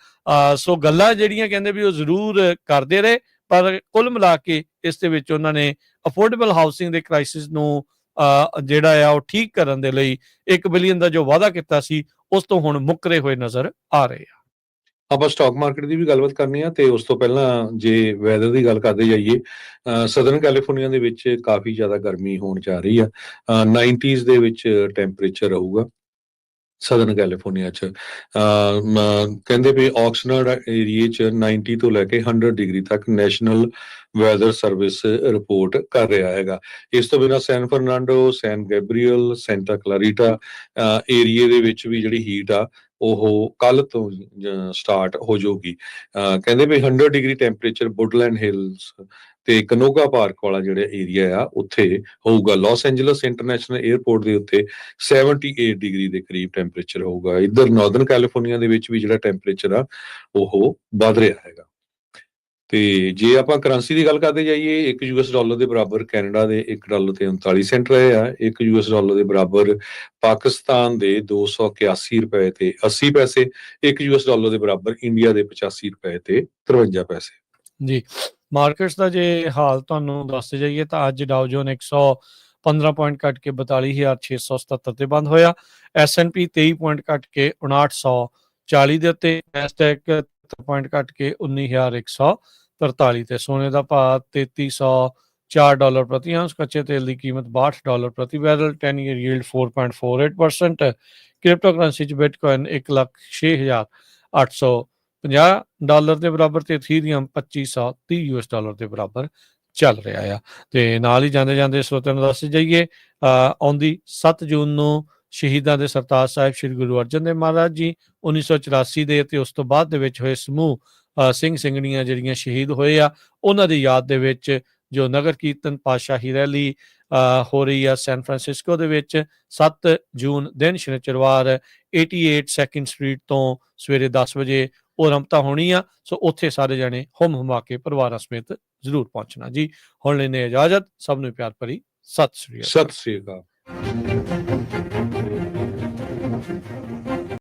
ਸੋ ਗੱਲਾਂ ਜਿਹੜੀਆਂ ਕਹਿੰਦੇ ਵੀ ਉਹ ਜ਼ਰੂਰ ਕਰਦੇ ਰਹੇ, ਪਰ ਕੁੱਲ ਮਿਲਾ ਕੇ ਇਸ ਦੇ ਵਿੱਚ ਉਹਨਾਂ ਨੇ ਅਫੋਰਡੇਬਲ ਹਾਊਸਿੰਗ ਦੇ ਕ੍ਰਾਈਸਿਸ ਨੂੰ ਜਿਹੜਾ ਆ ਉਹ ਠੀਕ ਕਰਨ ਦੇ ਲਈ $1 ਬਿਲੀਅਨ ਦਾ ਜੋ ਵਾਅਦਾ ਕੀਤਾ ਸੀ, ਉਸ ਤੋਂ ਹੁਣ ਮੁੱਕਰੇ ਹੋਏ ਨਜ਼ਰ ਆ ਰਹੇ ਆ। ਆਪਾਂ ਸਟਾਕ ਮਾਰਕੀਟ ਦੀ ਵੀ ਗੱਲਬਾਤ ਕਰਨੀ ਆ, ਤੇ ਉਸ ਤੋਂ ਪਹਿਲਾਂ ਜੇ ਵੈਦਰ ਦੀ ਗੱਲ ਕਰਦੇ ਜਾਈਏ, ਸਦਰਨ ਕੈਲੀਫੋਰਨੀਆ ਦੇ ਵਿੱਚ ਕਾਫੀ ਜ਼ਿਆਦਾ ਗਰਮੀ ਹੋਣ ਜਾ ਰਹੀ ਆ। 90s ਦੇ ਵਿੱਚ ਟੈਂਪਰੇਚਰ ਰਹੂਗਾ ਸਦਰਨ ਕੈਲੀਫੋਰਨੀਆ 'ਚ। ਕਹਿੰਦੇ ਵੀ ਆਕਸਨਰਡ ਏਰੀਏ 'ਚ 90 ਤੋਂ ਲੈ ਕੇ 100 ਡਿਗਰੀ ਤੱਕ ਨੈਸ਼ਨਲ ਵੈਦਰ ਸਰਵਿਸ ਰਿਪੋਰਟ ਕਰ ਰਿਹਾ ਹੈਗਾ। ਇਸ ਤੋਂ ਬਿਨਾਂ ਸੈਨ ਫਰਨਾਂਡੋ, ਸੈਨ ਗੈਬਰੀਅਲ, ਸੈਂਟਾ ਕਲਾਰੀਟਾ ਏਰੀਏ ਦੇ ਵਿੱਚ ਵੀ ਜਿਹੜੀ ਹੀਟ ਆ ਉਹ ਕੱਲ ਤੋਂ ਸਟਾਰਟ ਹੋ ਜਾਊਗੀ। ਕਹਿੰਦੇ ਵੀ 100 ਡਿਗਰੀ ਟੈਂਪਰੇਚਰ ਵੁੱਡਲੈਂਡ ਹਿਲਸ ਤੇ ਕਨੋਗਾ ਪਾਰਕ ਵਾਲਾ ਜਿਹੜਾ ਏਰੀਆ ਆ ਉੱਥੇ ਹੋਊਗਾ। ਲਾਸ ਐਂਜਲਸ ਇੰਟਰਨੈਸ਼ਨਲ 에ਅਰਪੋਰਟ ਦੇ ਉੱਤੇ 78 ਡਿਗਰੀ ਦੇ ਕਰੀਬ ਟੈਂਪਰੇਚਰ ਹੋਊਗਾ। ਇੱਧਰ ਨਾਰਦਰਨ ਕੈਲੀਫੋਰਨੀਆ ਦੇ ਵਿੱਚ ਵੀ ਜਿਹੜਾ ਟੈਂਪਰੇਚਰ ਆ ਉਹ ਵੱਧ ਰਿਹਾ ਹੈਗਾ। ਤੇ ਜੇ ਆਪਾਂ ਕਰੰਸੀ ਦੀ ਗੱਲ ਕਰਦੇ ਜਾਈਏ, $1 ਦੇ ਬਰਾਬਰ ਕੈਨੇਡਾ ਦੇ $1 ਤੇ 39 ਸੈਂਟ ਰਹੇ ਆ। $1 ਦੇ ਬਰਾਬਰ ਪਾਕਿਸਤਾਨ ਦੇ $281 ਤੇ 80 ਪੈਸੇ। $1 ਦੇ ਬਰਾਬਰ ਇੰਡੀਆ ਦੇ $85 ਤੇ 53 ਪੈਸੇ। ਜੀ, ਮਾਰਕੀਟਸ ਦਾ ਜੇ ਹਾਲ ਤੁਹਾਨੂੰ ਦੱਸਦੇ ਜਾਈਏ ਤਾਂ ਅੱਜ ਡਾਓ ਜੋਨ 115 ਪੁਆਇੰਟ ਘਟ ਕੇ 42,677 ਤੇ ਬੰਦ ਹੋਇਆ। S&P 23 ਪੁਆਇੰਟ ਘਟ ਕੇ 5940 ਦੇ ਉੱਤੇ। ਨੈਸਡੈਕ ਪੁਆਇੰਟ ਘਟ ਕੇ 19,143 ਤੇ। ਸੋਨੇ ਦਾ ਭਾਅ $3304 ਪ੍ਰਤੀ ਆਉਂਸ। ਕੱਚੇ ਤੇਲ ਦੀ ਕੀਮਤ $62 ਪ੍ਰਤੀ barrel. 10 year yield 4.48%। Crypto currency 'ਚ ਬਿਟਕੋਇਨ $1,06,850 ਦੇ ਬਰਾਬਰ ਤੇ ਇਥੀਰੀਅਮ $2530 ਦੇ ਬਰਾਬਰ ਚੱਲ ਰਿਹਾ ਆ। ਤੇ ਨਾਲ ਹੀ ਜਾਂਦੇ ਜਾਂਦੇ ਸਰੋਤਿਆਂ ਨੂੰ ਦੱਸ ਜਾਈਏ, ਆਉਂਦੀ 7 ਜੂਨ ਨੂੰ ਸ਼ਹੀਦਾਂ ਦੇ ਸਰਤਾਜ ਸਾਹਿਬ ਸ੍ਰੀ ਗੁਰੂ ਅਰਜਨ ਦੇਵ ਮਹਾਰਾਜ ਜੀ 1984 ਦੇ ਤੇ ਉਸ ਤੋਂ ਬਾਅਦ ਦੇ ਵਿੱਚ ਹੋਏ ਸਮੂਹ ਸਿੰਘ ਸਿੰਘਣੀਆਂ ਜਿਹੜੀਆਂ ਸ਼ਹੀਦ ਹੋਏ ਆ, ਉਹਨਾਂ ਦੀ ਯਾਦ ਦੇ ਵਿੱਚ ਜੋ ਨਗਰ ਕੀਰਤਨ ਪਾਤਸ਼ਾਹੀ ਰੈਲੀ ਹੋ ਰਹੀ ਆ ਸੈਨ ਫਰਾਂਸਿਸਕੋ ਦੇ ਵਿੱਚ 7 ਜੂਨ ਦਿਨ ਸ਼ਨੀਚਰਵਾਰ 88 ਸੈਕਿੰਡ ਸਟਰੀਟ ਤੋਂ ਸਵੇਰੇ 10 ਵਜੇ ਉਹ ਰਮਤਾ ਹੋਣੀ ਆ। ਸੋ ਉੱਥੇ ਸਾਰੇ ਜਾਣੇ ਹੁਮ ਹੁਮਾ ਕੇ ਪਰਿਵਾਰਾਂ ਸਮੇਤ ਜ਼ਰੂਰ ਪਹੁੰਚਣਾ ਜੀ। ਹੁਣ ਲੈਣੇ ਇਜਾਜ਼ਤ। ਸਭ ਨੂੰ ਪਿਆਰ ਭਰੀ ਸਤਿ ਸ੍ਰੀ ਅਕਾਲ। ਸਤਿ ਸ੍ਰੀ ਅਕਾਲ।